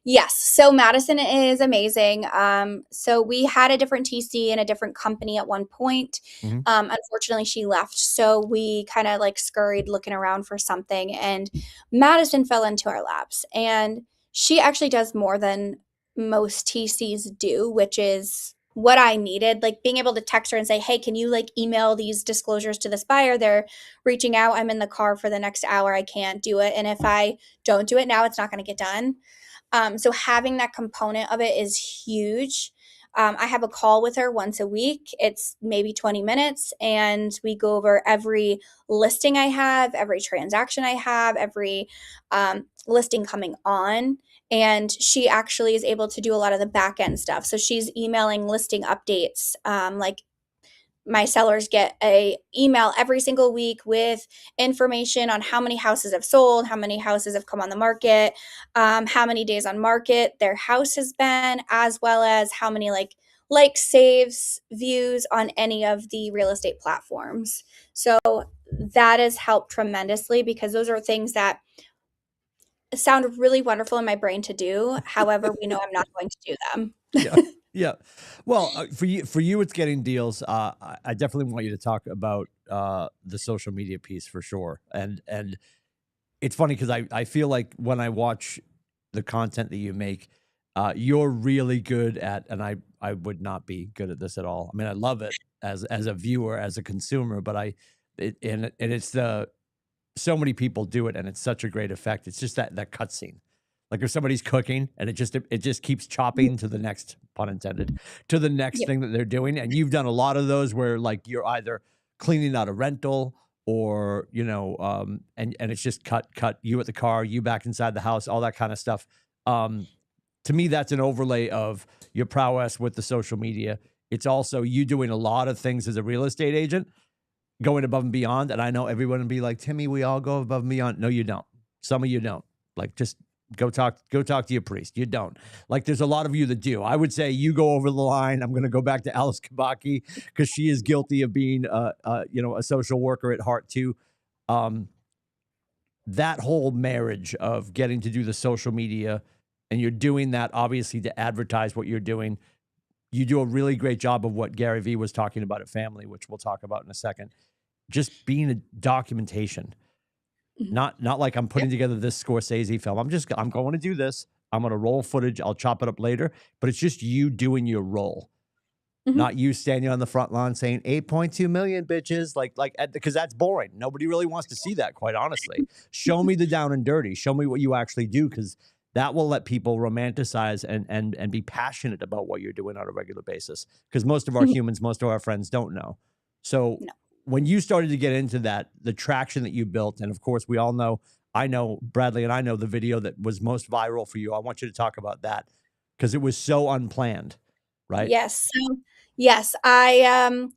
[SPEAKER 3] Yes. So Madison is amazing. So we had a different TC in a different company at one point.
[SPEAKER 2] Hmm.
[SPEAKER 3] Unfortunately, she left. So we kind of like scurried looking around for something, and Madison fell into our laps. And she actually does more than most TCs do, which is what I needed. Like being able to text her and say, hey, can you like email these disclosures to this buyer? They're reaching out. I'm in the car for the next hour. I can't do it. And if I don't do it now, it's not going to get done. So having that component of it is huge. I have a call with her once a week. It's maybe 20 minutes, and we go over every listing I have, every transaction I have, every listing coming on. And she actually is able to do a lot of the back end stuff. So she's emailing listing updates, like my sellers get a email every single week with information on how many houses have sold, how many houses have come on the market, how many days on market their house has been, as well as how many like saves, views on any of the real estate platforms. So that has helped tremendously, because those are things that sound really wonderful in my brain to do. However, we know I'm not going to do them.
[SPEAKER 2] Yeah. Yeah. Well, for you, it's getting deals. I definitely want you to talk about the social media piece for sure. And it's funny because I feel like when I watch the content that you make, you're really good at, and I would not be good at this at all. I mean, I love it as a viewer, as a consumer, but and it's so many people do it, and it's such a great effect. It's just that cutscene. Like if somebody's cooking and it just keeps chopping to the next, pun intended, to the next
[SPEAKER 3] Yeah.
[SPEAKER 2] thing that they're doing. And you've done a lot of those where like you're either cleaning out a rental or, and it's just cut you at the car, you back inside the house, all that kind of stuff. To me, that's an overlay of your prowess with the social media. It's also you doing a lot of things as a real estate agent, going above and beyond. And I know everyone would be like, Timmy, we all go above and beyond. No, you don't. Some of you don't. Like, just go talk to your priest. You don't. Like, there's a lot of you that do. I would say you go over the line. I'm going to go back to Alice Kabaki because she is guilty of being, a social worker at heart too. That whole marriage of getting to do the social media, and you're doing that obviously to advertise what you're doing. You do a really great job of what Gary Vee was talking about at Family, which we'll talk about in a second. Just being a documentation,
[SPEAKER 3] Mhm.
[SPEAKER 2] not like I'm
[SPEAKER 3] Yep.
[SPEAKER 2] putting together this Scorsese film. I'm going to do this. I'm going to roll footage. I'll chop it up later, but it's just you doing your role.
[SPEAKER 3] Mhm.
[SPEAKER 2] not you standing on the front lawn saying 8.2 million bitches, because that's boring. Nobody really wants to see that, quite honestly. Show me the down and dirty. Show me what you actually do, because that will let people romanticize and be passionate about what you're doing on a regular basis. Because most of our friends don't know. So
[SPEAKER 3] No.
[SPEAKER 2] when you started to get into that, the traction that you built, and of course we all know, I know Bradley and I know the video that was most viral for you. I want you to talk about that because it was so unplanned, right?
[SPEAKER 3] Yes. So, yes, I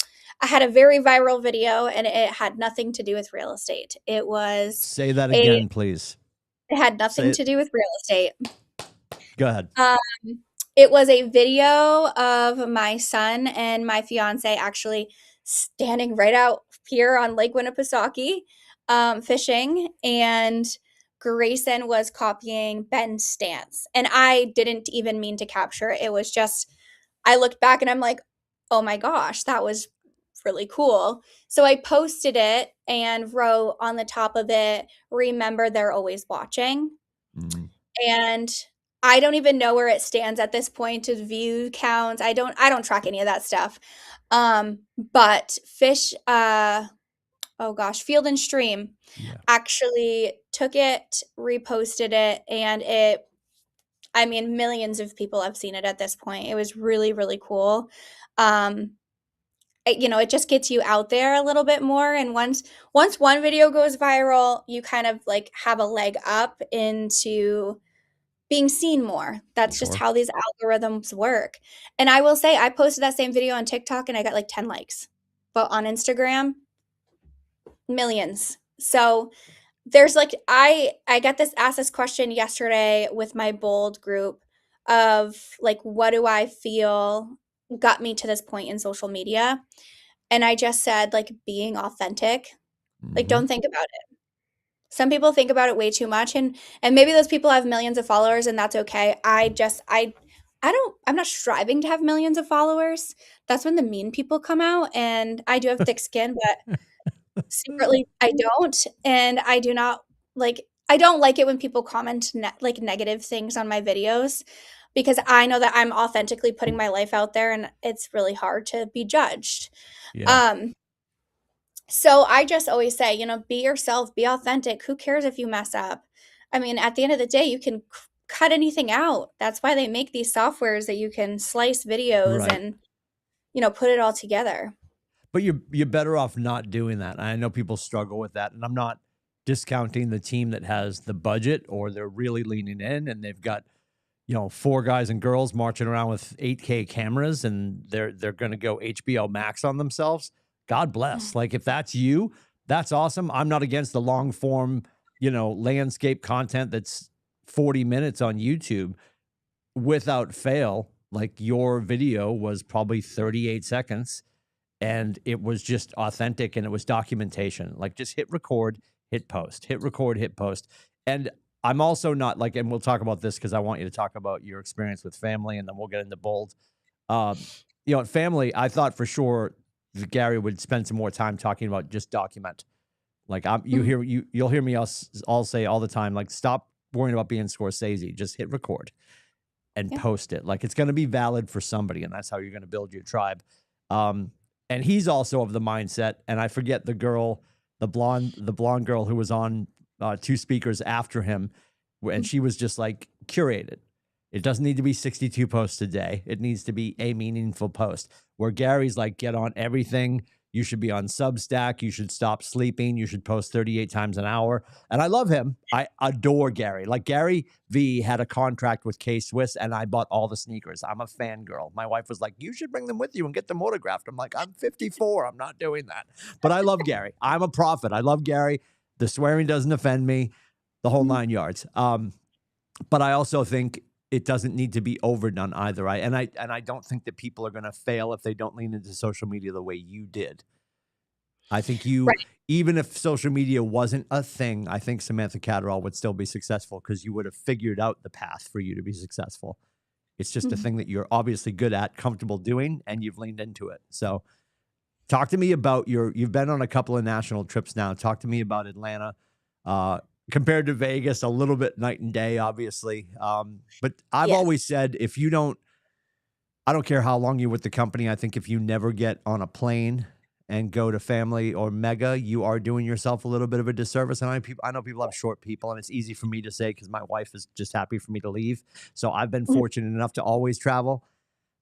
[SPEAKER 3] had a very viral video and it had nothing to do with real estate.
[SPEAKER 2] Say that
[SPEAKER 3] A
[SPEAKER 2] again, please.
[SPEAKER 3] it had
[SPEAKER 2] Say
[SPEAKER 3] nothing
[SPEAKER 2] it.
[SPEAKER 3] to do with real estate.
[SPEAKER 2] Go ahead.
[SPEAKER 3] Um, it was a video of my son and my fiance actually standing right out here on Lake Winnipesaukee, fishing, and Grayson was copying Ben's stance. And I didn't even mean to capture it. It was just, I looked back and I'm like, oh my gosh, that was really cool. So I posted it and wrote on the top of it, remember they're always watching.
[SPEAKER 2] Mm,
[SPEAKER 3] And I don't even know where it stands at this point to view counts. I don't track any of that stuff. But oh gosh, Field and Stream
[SPEAKER 2] yeah.
[SPEAKER 3] actually took it, reposted it, and I mean, millions of people have seen it at this point. It was really, really cool. Um, it just gets you out there a little bit more. And once one video goes viral, you kind of like have a leg up into being seen more. That's just
[SPEAKER 2] Sure.
[SPEAKER 3] how these algorithms work. And I will say, I posted that same video on TikTok and I got like 10 likes, but on Instagram, millions. So there's like I got asked this question yesterday with my bold group of like, what do I feel got me to this point in social media? And I just said, like, being authentic. Like,
[SPEAKER 2] Mm-hmm.
[SPEAKER 3] don't think about it. Some people think about it way too much, and maybe those people have millions of followers, and that's okay. I'm not striving to have millions of followers. That's when the mean people come out, and I do have thick skin, but secretly I don't, and I don't like it when people comment like negative things on my videos because I know that I'm authentically putting my life out there, and it's really hard to be judged.
[SPEAKER 2] Yeah.
[SPEAKER 3] Um, so I just always say, be yourself, be authentic. Who cares if you mess up? I mean, at the end of the day, you can cut anything out. That's why they make these softwares that you can slice videos
[SPEAKER 2] Right.
[SPEAKER 3] and, put it all together.
[SPEAKER 2] But you're better off not doing that. I know people struggle with that, and I'm not discounting the team that has the budget or they're really leaning in and they've got, 4 guys and girls marching around with 8K cameras and they're going to go HBO Max on themselves. God bless. Like if that's you, that's awesome. I'm not against the long form, landscape content that's 40 minutes on YouTube. Without fail, like your video was probably 38 seconds and it was just authentic and it was documentation. Like just hit record, hit post, hit record, hit post. And I'm also not like, and we'll talk about this because I want you to talk about your experience with family and then we'll get into bold. At family, I thought for sure that Gary would spend some more time talking about just document. Like you'll hear me all say all the time, like stop worrying about being Scorsese, just hit record and
[SPEAKER 3] Yeah.
[SPEAKER 2] post it. Like it's going to be valid for somebody, and that's how you're going to build your tribe. And he's also of the mindset, and I forget the girl, the blonde girl who was on 2 speakers after him, and she was just like curated. It doesn't need to be 62 posts a day. It needs to be a meaningful post. Where Gary's like, get on everything. You should be on Substack. You should stop sleeping. You should post 38 times an hour. And I love him. I adore Gary. Like Gary V had a contract with K-Swiss and I bought all the sneakers. I'm a fangirl. My wife was like, you should bring them with you and get them autographed. I'm like, I'm 54. I'm not doing that. But I love Gary. I'm a prophet. I love Gary. The swearing doesn't offend me. The whole 9 yards. But I also think it doesn't need to be overdone either. I don't think that people are going to fail if they don't lean into social media the way you did. I think
[SPEAKER 3] Right.
[SPEAKER 2] even if social media wasn't a thing, I think Samantha Catterall would still be successful because you would have figured out the path for you to be successful. It's just a thing that you're obviously good at, comfortable doing, and you've leaned into it. So talk to me about you've been on a couple of national trips now. Talk to me about Atlanta. Compared to Vegas, a little bit night and day, obviously. But I've
[SPEAKER 3] Yes.
[SPEAKER 2] always said, if you don't, I don't care how long you're with the company. I think if you never get on a plane and go to family or mega, you are doing yourself a little bit of a disservice. And I know people have short people, and it's easy for me to say because my wife is just happy for me to leave. So I've been
[SPEAKER 3] Mhm.
[SPEAKER 2] fortunate enough to always travel.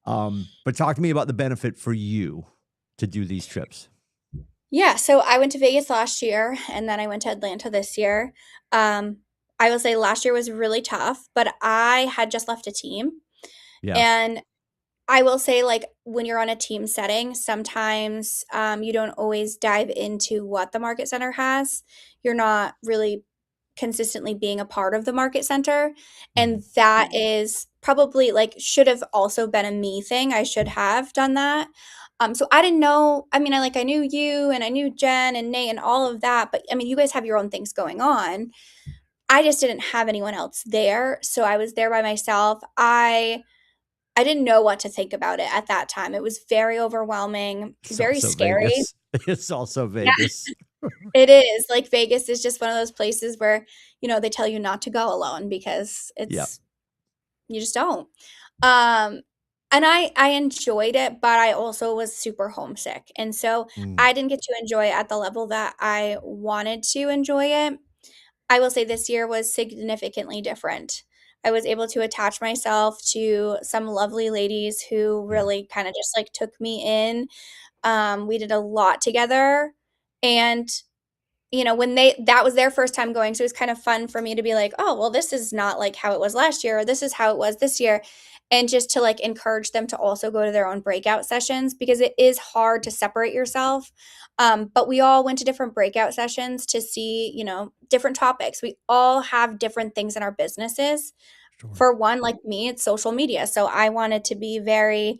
[SPEAKER 2] But talk to me about the benefit for you to do these trips.
[SPEAKER 3] Yeah, so I went to Vegas last year and then I went to Atlanta this year. Um, I will say last year was really tough, but I had just left a team.
[SPEAKER 2] Yeah.
[SPEAKER 3] And I will say, like, when you're on a team setting, sometimes you don't always dive into what the market center has. You're not really consistently being a part of the market center.
[SPEAKER 2] Mhm.
[SPEAKER 3] And that is probably like should have also been a me thing. I should have done that. So I didn't know. I mean, I knew you and I knew Jen and Nate and all of that, but I mean, you guys have your own things going on. I just didn't have anyone else there, so I was there by myself. I didn't know what to think about it at that time. It was very overwhelming,
[SPEAKER 2] It's
[SPEAKER 3] very
[SPEAKER 2] also
[SPEAKER 3] scary.
[SPEAKER 2] Vegas. It's also
[SPEAKER 3] Yeah,
[SPEAKER 2] Vegas.
[SPEAKER 3] it is. Like, Vegas is just one of those places where, they tell you not to go alone because
[SPEAKER 2] Yeah.
[SPEAKER 3] it's you just don't. Um, and I enjoyed it, but I also was super homesick, and so
[SPEAKER 2] Mm.
[SPEAKER 3] I didn't get to enjoy it at the level that I wanted to enjoy it. I will say this year was significantly different. I was able to attach myself to some lovely ladies who
[SPEAKER 2] Yeah.
[SPEAKER 3] really kinda just, like, took me in. We did a lot together, and, when that was their first time going, so it was kind of fun for me to be like, "Oh, well, this is not like how it was last year, or this is how it was this year," and just to, like, encourage them to also go to their own breakout sessions because it is hard to separate yourself. But we all went to different breakout sessions to see, different topics. We all have different things in our businesses.
[SPEAKER 2] Sure.
[SPEAKER 3] For one, like me, it's social media. So I wanted to be very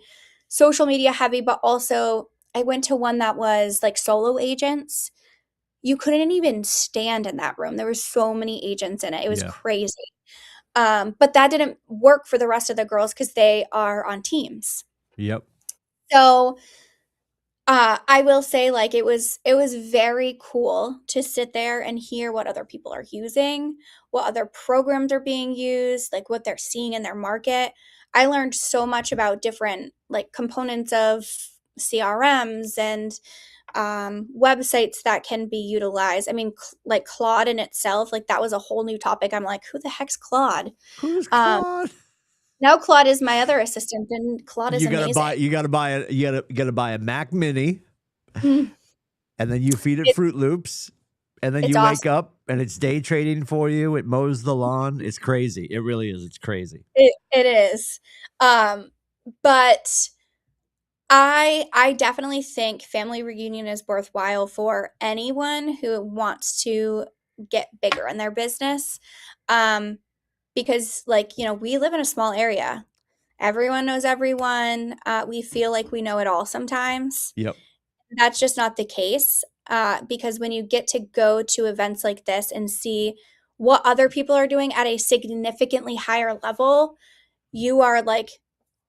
[SPEAKER 3] social media heavy, but also I went to one that was like solo agents. You couldn't even stand in that room. There were so many agents in it. It was
[SPEAKER 2] Yeah.
[SPEAKER 3] crazy. But that didn't work for the rest of the girls because they are on teams.
[SPEAKER 2] Yep.
[SPEAKER 3] So I will say, like, it was very cool to sit there and hear what other people are using, what other programs are being used, like, what they're seeing in their market. I learned so much about different, like, components of CRMs and, websites that can be utilized. I mean, like, Claude in itself, like, that was a whole new topic. I'm like, "Who the heck's Claude?"
[SPEAKER 2] Who's
[SPEAKER 3] Um,
[SPEAKER 2] Claude?
[SPEAKER 3] Now Claude is my other assistant, and Claude is amazing.
[SPEAKER 2] You gotta buy a Mac Mini,
[SPEAKER 3] Mm,
[SPEAKER 2] and then you feed it
[SPEAKER 3] it
[SPEAKER 2] Fruit Loops, and then
[SPEAKER 3] it's
[SPEAKER 2] you wake
[SPEAKER 3] awesome.
[SPEAKER 2] up and it's day trading for you. It mows the lawn. It's crazy. It really is. It's crazy.
[SPEAKER 3] It is. Um, but I definitely think family reunion is worthwhile for anyone who wants to get bigger in their business. Um, because like, we live in a small area. Everyone knows everyone. We feel like we know it all sometimes.
[SPEAKER 2] Yep.
[SPEAKER 3] That's just not the case. Because when you get to go to events like this and see what other people are doing at a significantly higher level, you are like,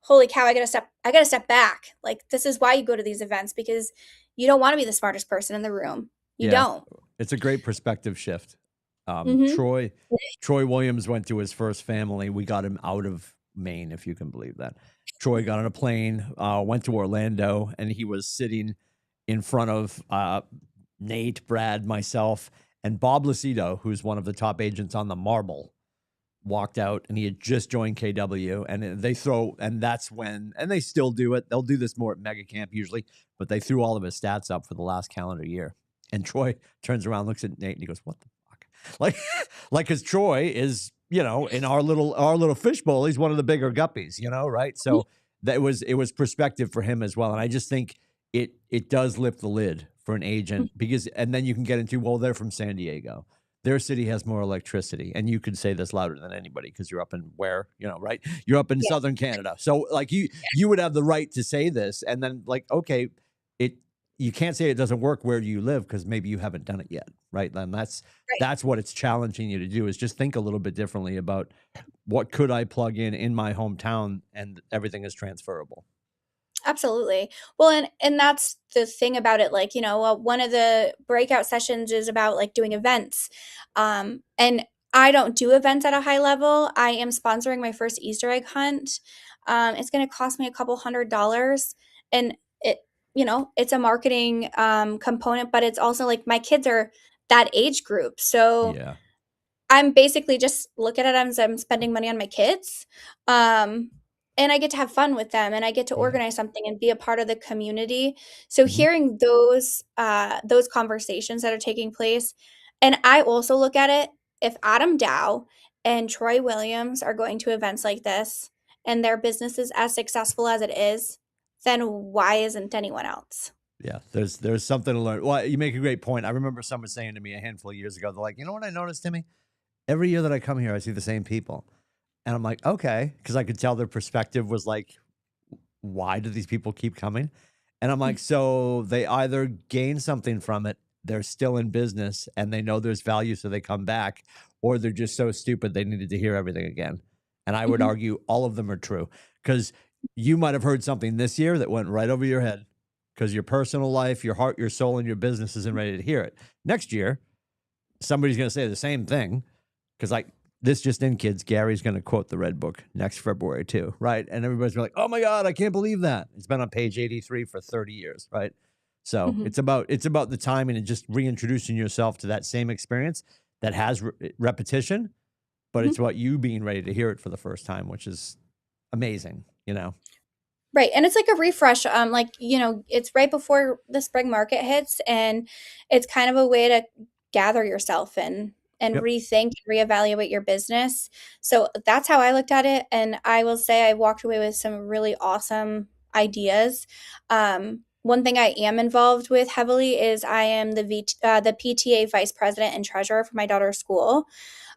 [SPEAKER 3] holy cow, I gotta step back. Like, this is why you go to these events because you don't want to be the smartest person in the room. You
[SPEAKER 2] Yeah.
[SPEAKER 3] don't.
[SPEAKER 2] It's a great perspective shift.
[SPEAKER 3] Hmm.
[SPEAKER 2] Troy Williams went to his first family. We got him out of Maine, if you can believe that. Troy got on a plane, went to Orlando, and he was sitting in front of Nate, Brad, myself, and Bob Lucido, who's one of the top agents on the Marble, walked out, and he had just joined KW. And that's when, and they still do it. They'll do this more at Mega Camp usually, but they threw all of his stats up for the last calendar year. And Troy turns around, looks at Nate, and he goes, "What the fuck?" Like, because Troy is, in our little fishbowl, he's one of the bigger guppies, right? So it was perspective for him as well. And I just think it does lift the lid for an agent because, and then you can get into, well, they're from San Diego. Their city has more electricity, and you could say this louder than anybody because you're up in where, right? You're up in
[SPEAKER 3] Yeah.
[SPEAKER 2] Southern Canada. So like you would have the right to say this, and then like, okay, it you can't say it doesn't work where you live because maybe you haven't done it yet, right? And
[SPEAKER 3] Right.
[SPEAKER 2] that's what it's challenging you to do is just think a little bit differently about what could I plug in my hometown, and everything is transferable.
[SPEAKER 3] Absolutely. Well, and that's the thing about it. Like, one of the breakout sessions is about like doing events. And I don't do events at a high level. I am sponsoring my first Easter egg hunt. It's going to cost me a couple $100, and it's a marketing component, but it's also like my kids are that age group. So
[SPEAKER 2] Yeah.
[SPEAKER 3] I'm basically just look at it as I'm spending money on my kids. And I get to have fun with them, and I get to organize something and be a part of the community. So hearing those conversations that are taking place, and I also look at it, if Adam Dow and Troy Williams are going to events like this and their business is as successful as it is, then why isn't anyone else?
[SPEAKER 2] Yeah, there's something to learn. Well, you make a great point. I remember someone saying to me a handful of years ago, they're like, you know what I noticed, Timmy? Every year that I come here, I see the same people. And I'm like, okay, because I could tell their perspective was like, why do these people keep coming? And I'm like, so they either gain something from it, they're still in business and they know there's value, so they come back, or they're just so stupid they needed to hear everything again. And I would
[SPEAKER 3] Mhm.
[SPEAKER 2] argue all of them are true, because you might have heard something this year that went right over your head because your personal life, your heart, your soul, and your business isn't ready to hear it. Next year, somebody's going to say the same thing, because like this just in, kids, Gary's going to quote the Red Book next February too, right? And everybody's gonna be like, oh my God, I can't believe that. It's been on page 83 for 30 years, right? So
[SPEAKER 3] Mhm.
[SPEAKER 2] it's about the timing and just reintroducing yourself to that same experience that has repetition, but
[SPEAKER 3] Mhm.
[SPEAKER 2] it's about you being ready to hear it for the first time, which is amazing, you know?
[SPEAKER 3] Right, and it's like a refresh, like, it's right before the spring market hits, and it's kind of a way to gather yourself and
[SPEAKER 2] Yep.
[SPEAKER 3] rethink, reevaluate your business. So that's how I looked at it, and I will say I walked away with some really awesome ideas. One thing I am involved with heavily is I am the PTA vice president and treasurer for my daughter's school.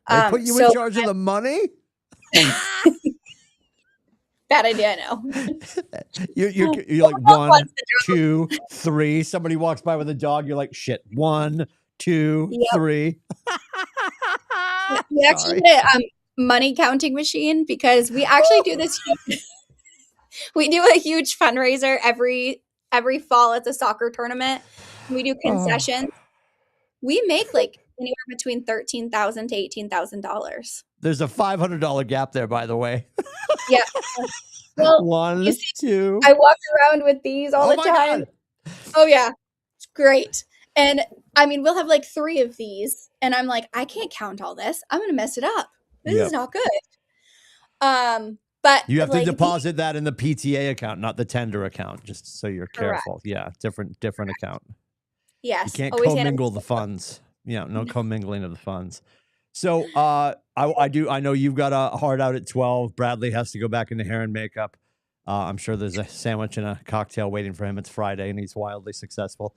[SPEAKER 2] They put you in
[SPEAKER 3] So
[SPEAKER 2] charge of the money?
[SPEAKER 3] bad idea, I know.
[SPEAKER 2] You're like one, two, three. Somebody walks by with a dog. You're like, shit. One, two,
[SPEAKER 3] Yep.
[SPEAKER 2] three.
[SPEAKER 3] We actually
[SPEAKER 2] Sorry.
[SPEAKER 3] get a money counting machine because we actually do this we do a huge fundraiser every fall. It's a soccer tournament. We do
[SPEAKER 2] Oh,
[SPEAKER 3] concessions. We make like anywhere between $13,000 to $18,000.
[SPEAKER 2] there's a $500 gap there, by the way.
[SPEAKER 3] Yeah. Well, you
[SPEAKER 2] One,
[SPEAKER 3] see,
[SPEAKER 2] two.
[SPEAKER 3] I walk around with these all
[SPEAKER 2] Oh
[SPEAKER 3] the
[SPEAKER 2] my
[SPEAKER 3] time.
[SPEAKER 2] God.
[SPEAKER 3] Oh yeah, it's great. And I mean, we'll have like 3 of these, and I'm like, I can't count all this. I'm gonna mess it up. This is
[SPEAKER 2] Yep.
[SPEAKER 3] not good. But
[SPEAKER 2] You have to
[SPEAKER 3] like the
[SPEAKER 2] deposit that in the PTA account, not the tender account, just so you're
[SPEAKER 3] correct.
[SPEAKER 2] careful. Yeah, different account. You
[SPEAKER 3] Yes,
[SPEAKER 2] can't
[SPEAKER 3] always hand
[SPEAKER 2] commingle the funds. Yeah, no commingling of the funds. So I know you've got a hard out at 12. Bradley has to go back into hair and makeup. I'm sure there's a sandwich and a cocktail waiting for him. It's Friday and he's wildly successful.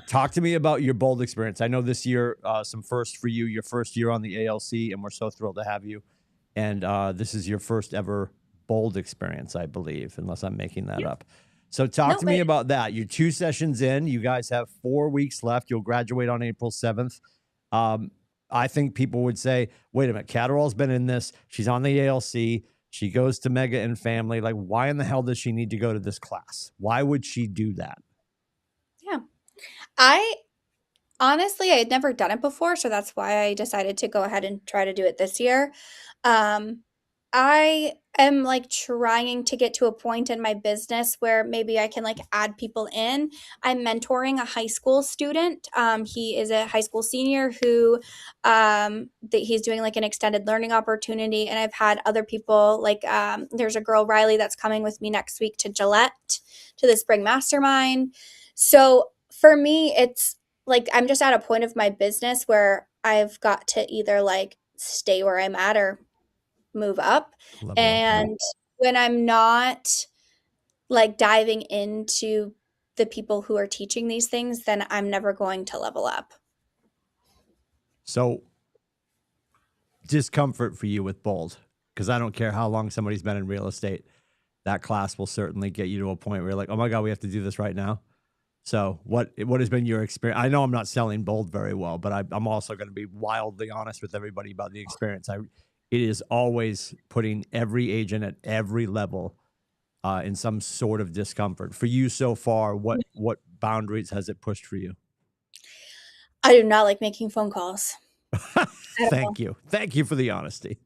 [SPEAKER 2] Talk to me about your bold experience. I know this year, some first for you, your first year on the ALC, and we're so thrilled to have you. And this is your first ever bold experience, I believe, unless I'm making that up. So talk to
[SPEAKER 3] No,
[SPEAKER 2] me about that. You're 2 sessions in. You guys have 4 weeks left. You'll graduate on April 7th. I think people would say, wait a minute, Catterall's been in this. She's on the ALC. She goes to Mega and Family. Like, why in the hell does she need to go to this class? Why would she do that?
[SPEAKER 3] yeah. I honestly, I had never done it before, so that's why I decided to go ahead and try to do it this year. Um, I am like trying to get to a point in my business where maybe I can like add people in. I'm mentoring a high school student. He is a high school senior who that he's doing like an extended learning opportunity. And I've had other people like there's a girl Riley that's coming with me next week to Gillette to the spring mastermind. So for me, it's like I'm just at a point of my business where I've got to either like stay where I'm at or move up.
[SPEAKER 2] Level up. Yeah.
[SPEAKER 3] And when I'm not like diving into the people who are teaching these things, then I'm never going to level up.
[SPEAKER 2] So discomfort for you with bold, because I don't care how long somebody's been in real estate. That class will certainly get you to a point where you're like, oh my God, we have to do this right now. So what has been your experience? I know I'm not selling bold very well, but I'm also going to be wildly honest with everybody about the experience. It is always putting every agent at every level in some sort of discomfort. For you so far, what boundaries has it pushed for you?
[SPEAKER 3] I do not like making phone calls.
[SPEAKER 2] Thank you for the honesty.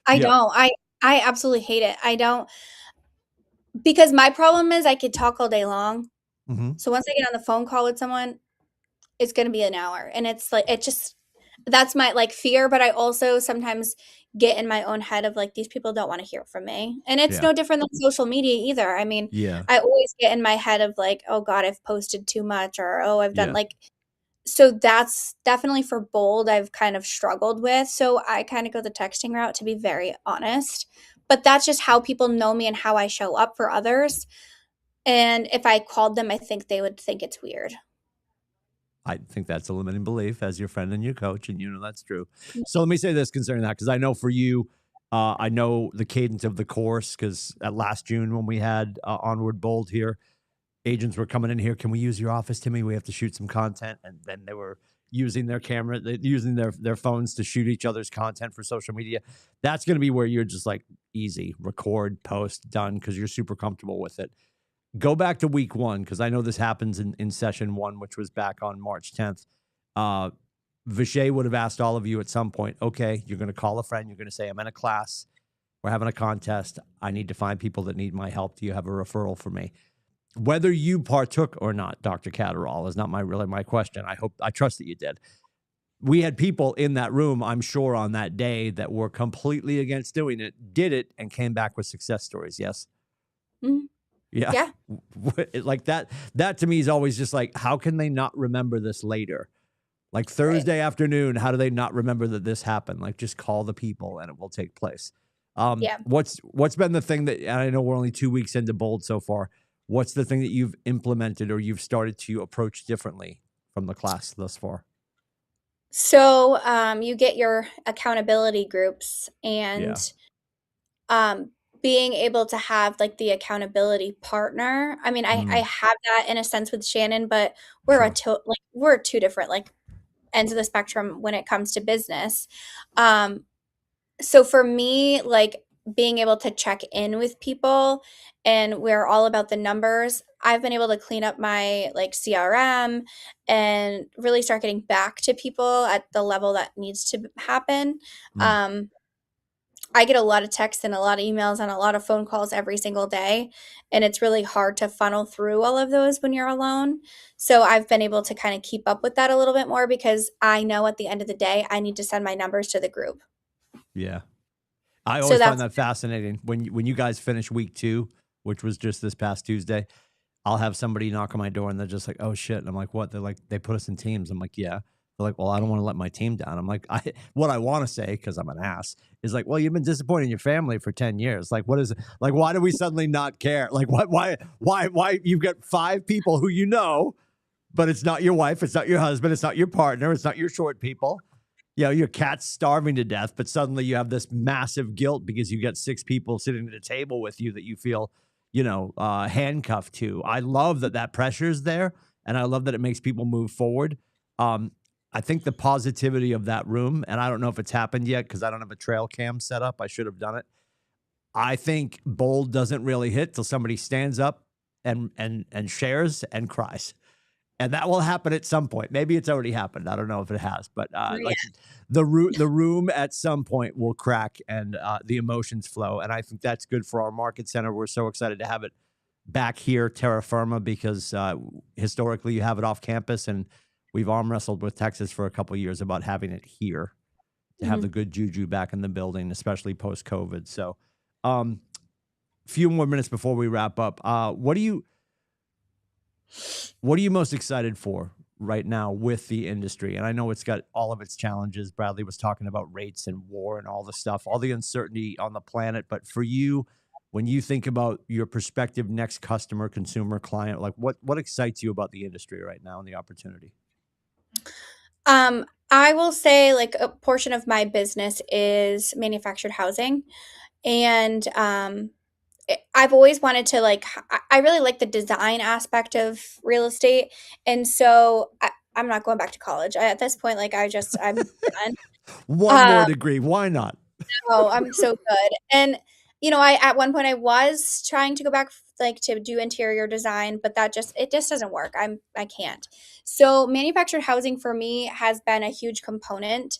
[SPEAKER 3] I
[SPEAKER 2] Yep.
[SPEAKER 3] don't. I absolutely hate it. I don't. Because my problem is I could talk all day long.
[SPEAKER 2] Mm-hmm.
[SPEAKER 3] So once I get on the phone call with someone, it's going to be an hour. And it's like, it just, that's my like fear. But I also sometimes get in my own head of like, these people don't want to hear from me. And it's
[SPEAKER 2] Yeah.
[SPEAKER 3] no different than social media either. I mean,
[SPEAKER 2] Yeah.
[SPEAKER 3] I always get in my head of like, oh God, I've posted too much, or oh, I've done
[SPEAKER 2] Yeah.
[SPEAKER 3] like, so that's definitely for bold, I've kind of struggled with. So I kind of go the texting route, to be very honest. But that's just how people know me and how I show up for others. And if I called them, I think they would think it's weird.
[SPEAKER 2] I think that's a limiting belief as your friend and your coach, and you know that's true. So let me say this concerning that, because I know for you, I know the cadence of the course, because at last June when we had Onward Bold here, agents were coming in here. Can we use your office, Timmy? We have to shoot some content, and then they were using their camera, using their phones to shoot each other's content for social media. That's going to be where you're just like easy, record, post, done, because you're super comfortable with it. Go back to week one, because I know this happens in session one, which was back on March 10th. Uh, Vishay would have asked all of you at some point, okay, you're going to call a friend. You're going to say, I'm in a class. We're having a contest. I need to find people that need my help. Do you have a referral for me? Whether you partook or not, Dr. Catterall, is not really my question. I trust that you did. We had people in that room, I'm sure, on that day that were completely against doing it, did it, and came back with success stories. Yes.
[SPEAKER 3] Mhm.
[SPEAKER 2] Yeah.
[SPEAKER 3] Yeah.
[SPEAKER 2] Like that to me is always just like, how can they not remember this later? Like
[SPEAKER 3] Right.
[SPEAKER 2] Thursday afternoon, how do they not remember that this happened? Like, just call the people and it will take place.
[SPEAKER 3] Yeah.
[SPEAKER 2] What's been the thing that, and I know we're only 2 weeks into Bold so far. What's the thing that you've implemented or you've started to approach differently from the class thus far?
[SPEAKER 3] So you get your accountability groups, and
[SPEAKER 2] Yeah.
[SPEAKER 3] um, being able to have like the accountability partner. I mean, I
[SPEAKER 2] Mm,
[SPEAKER 3] have that in a sense with Shannon, but
[SPEAKER 2] sure.
[SPEAKER 3] we're two different like ends of the spectrum when it comes to business. Um, so for me, like being able to check in with people, and we're all about the numbers. I've been able to clean up my like CRM and really start getting back to people at the level that needs to happen.
[SPEAKER 2] Mm,
[SPEAKER 3] Um, I get a lot of texts and a lot of emails and a lot of phone calls every single day, and it's really hard to funnel through all of those when you're alone. So I've been able to kind of keep up with that a little bit more, because I know at the end of the day, I need to send my numbers to the group.
[SPEAKER 2] yeah. I
[SPEAKER 3] So
[SPEAKER 2] always find
[SPEAKER 3] that's
[SPEAKER 2] that fascinating when you guys finish week 2, which was just this past Tuesday. I'll have somebody knock on my door and they're just like, "Oh shit." And I'm like, "What?" They're like, "They put us in teams." I'm like, "Yeah." They're like, "Well, I don't want to let my team down." I'm like, what I want to say, because I'm an ass, is like, "Well, you've been disappointing your family for 10 years. Like, what is it? Like, why do we suddenly not care? Like, what, why you've got 5 people who you know, but it's not your wife, it's not your husband, it's not your partner, it's not your short people. You know, your cat's starving to death, but suddenly you have this massive guilt because you got 6 people sitting at a table with you that you feel, handcuffed to. I love that pressure is there, and I love that it makes people move forward. Um, I think the positivity of that room, and I don't know if it's happened yet because I don't have a trail cam set up. I should have done it. I think Bold doesn't really hit till somebody stands up and shares and cries, and that will happen at some point. Maybe it's already happened. I don't know if it has, but like
[SPEAKER 3] yeah.
[SPEAKER 2] the room at some point will crack and the emotions flow, and I think that's good for our market center. We're so excited to have it back here, terra firma, because historically you have it off campus, and we've arm wrestled with Texas for a couple of years about having it here to have the
[SPEAKER 3] Mhm.
[SPEAKER 2] good juju back in the building, especially post COVID. So, um, few more minutes before we wrap up. What are you most excited for right now with the industry? And I know it's got all of its challenges. Bradley was talking about rates and war and all the stuff, all the uncertainty on the planet. But for you, when you think about your prospective next customer, consumer, client, like what excites you about the industry right now and the opportunity?
[SPEAKER 3] I will say like a portion of my business is manufactured housing, and I've always wanted to like I really like the design aspect of real estate, and so I'm not going back to college. At this point, like I'm done.
[SPEAKER 2] One more
[SPEAKER 3] Um,
[SPEAKER 2] degree. Why not?
[SPEAKER 3] Oh, I'm so good. And, I at one point I was trying to go back like to do interior design, but it just doesn't work. I can't. So manufactured housing for me has been a huge component,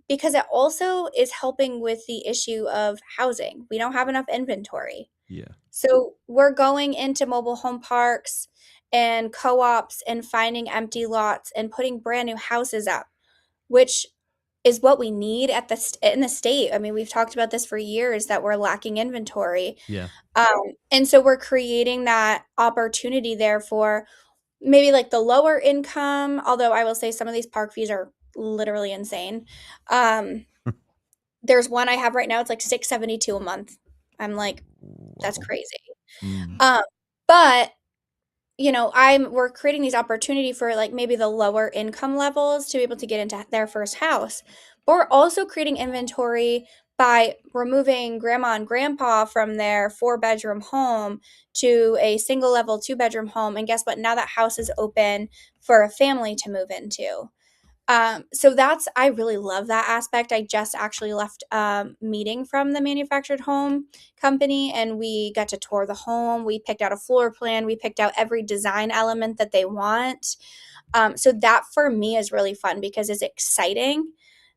[SPEAKER 3] because it also is helping with the issue of housing. We don't have enough inventory.
[SPEAKER 2] Yeah.
[SPEAKER 3] So we're going into mobile home parks and co-ops and finding empty lots and putting brand new houses up, which is what we need at in the state. I mean, we've talked about this for years that we're lacking inventory.
[SPEAKER 2] Yeah.
[SPEAKER 3] And so we're creating that opportunity there for maybe like the lower income, although I will say some of these park fees are literally insane. There's one I have right now, it's like $672 a month. I'm like, that's
[SPEAKER 2] Wow.
[SPEAKER 3] crazy.
[SPEAKER 2] Mm.
[SPEAKER 3] But we're creating these opportunity for like maybe the lower income levels to be able to get into their first house. But we're also creating inventory by removing grandma and grandpa from their 4-bedroom home to a single level 2-bedroom home. And guess what? Now that house is open for a family to move into. So I really love that aspect. I just actually left meeting from the manufactured home company and we got to tour the home. We picked out a floor plan. We picked out every design element that they want. So that for me is really fun because it's exciting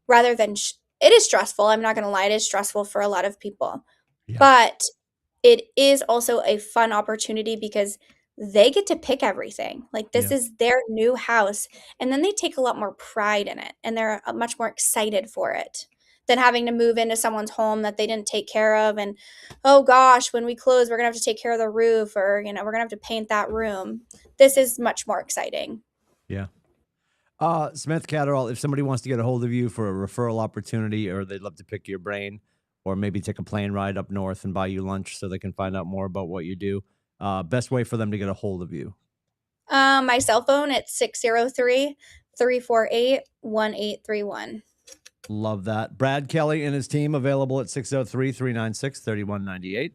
[SPEAKER 3] rather than it is stressful. I'm not going to lie. It is stressful for a lot of people,
[SPEAKER 2] Yeah.
[SPEAKER 3] but it is also a fun opportunity because they get to pick everything. Like this
[SPEAKER 2] Yeah.
[SPEAKER 3] is their new house, and then they take a lot more pride in it, and they're much more excited for it than having to move into someone's home that they didn't take care of. And oh gosh, when we close, we're gonna have to take care of the roof, or we're gonna have to paint that room. This is much more exciting.
[SPEAKER 2] Yeah. Samantha Catterall, if somebody wants to get a hold of you for a referral opportunity, or they'd love to pick your brain, or maybe take a plane ride up north and buy you lunch so they can find out more about what you do, best way for them to get a hold of you?
[SPEAKER 3] My cell phone, it's 603-348-1831.
[SPEAKER 2] Love that. Brad Kelly and his team available at 603-396-3198.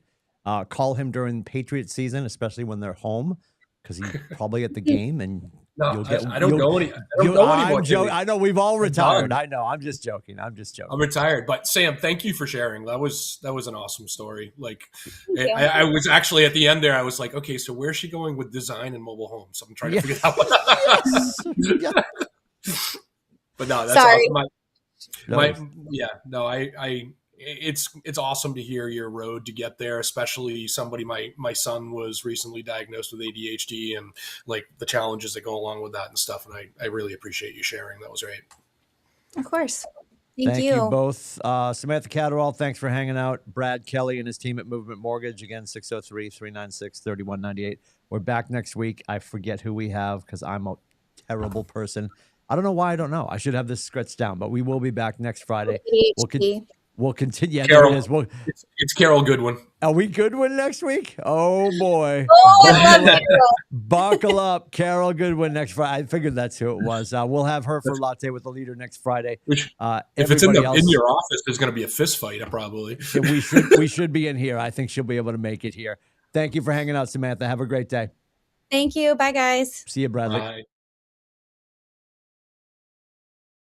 [SPEAKER 2] Call him during Patriot season, especially when they're home, because he's probably at the game and
[SPEAKER 1] No,
[SPEAKER 2] you'll get.
[SPEAKER 1] I don't go anymore. Timmy.
[SPEAKER 2] I know we've all
[SPEAKER 1] I'm
[SPEAKER 2] retired.
[SPEAKER 1] done.
[SPEAKER 2] I know. I'm just joking.
[SPEAKER 1] I'm retired, but Sam, thank you for sharing. That was an awesome story. Like, I was actually at the end there. I was like, okay, so where's she going with design and mobile homes? I'm trying to figure that one out.
[SPEAKER 2] Yes.
[SPEAKER 1] But no, that's
[SPEAKER 3] Sorry.
[SPEAKER 1] awesome. It's awesome to hear your road to get there, especially somebody. My son was recently diagnosed with ADHD and like the challenges that go along with that and stuff. And I really appreciate you sharing. That was great.
[SPEAKER 3] Of course.
[SPEAKER 2] Thank you both. Samantha Catterall, thanks for hanging out. Brad Kelly and his team at Movement Mortgage. Again, 603-396-3198. We're back next week. I forget who we have because I'm a terrible person. I don't know why I don't know. I should have this sketched down, but we will be back next Friday. We'll continue. Yeah,
[SPEAKER 1] Carol,
[SPEAKER 2] there it is.
[SPEAKER 1] It's Carol Goodwin.
[SPEAKER 2] Are we Goodwin next week? Oh, boy.
[SPEAKER 3] Oh, I love Carol.
[SPEAKER 2] Buckle up. Carol Goodwin next Friday. I figured that's who it was. We'll have her for Latte with the Leader next Friday.
[SPEAKER 1] If it's in your office, there's going to be a fist fight, probably.
[SPEAKER 2] We should be in here. I think she'll be able to make it here. Thank you for hanging out, Samantha. Have a great day.
[SPEAKER 3] Thank you. Bye, guys.
[SPEAKER 2] See you, Bradley.
[SPEAKER 1] Bye.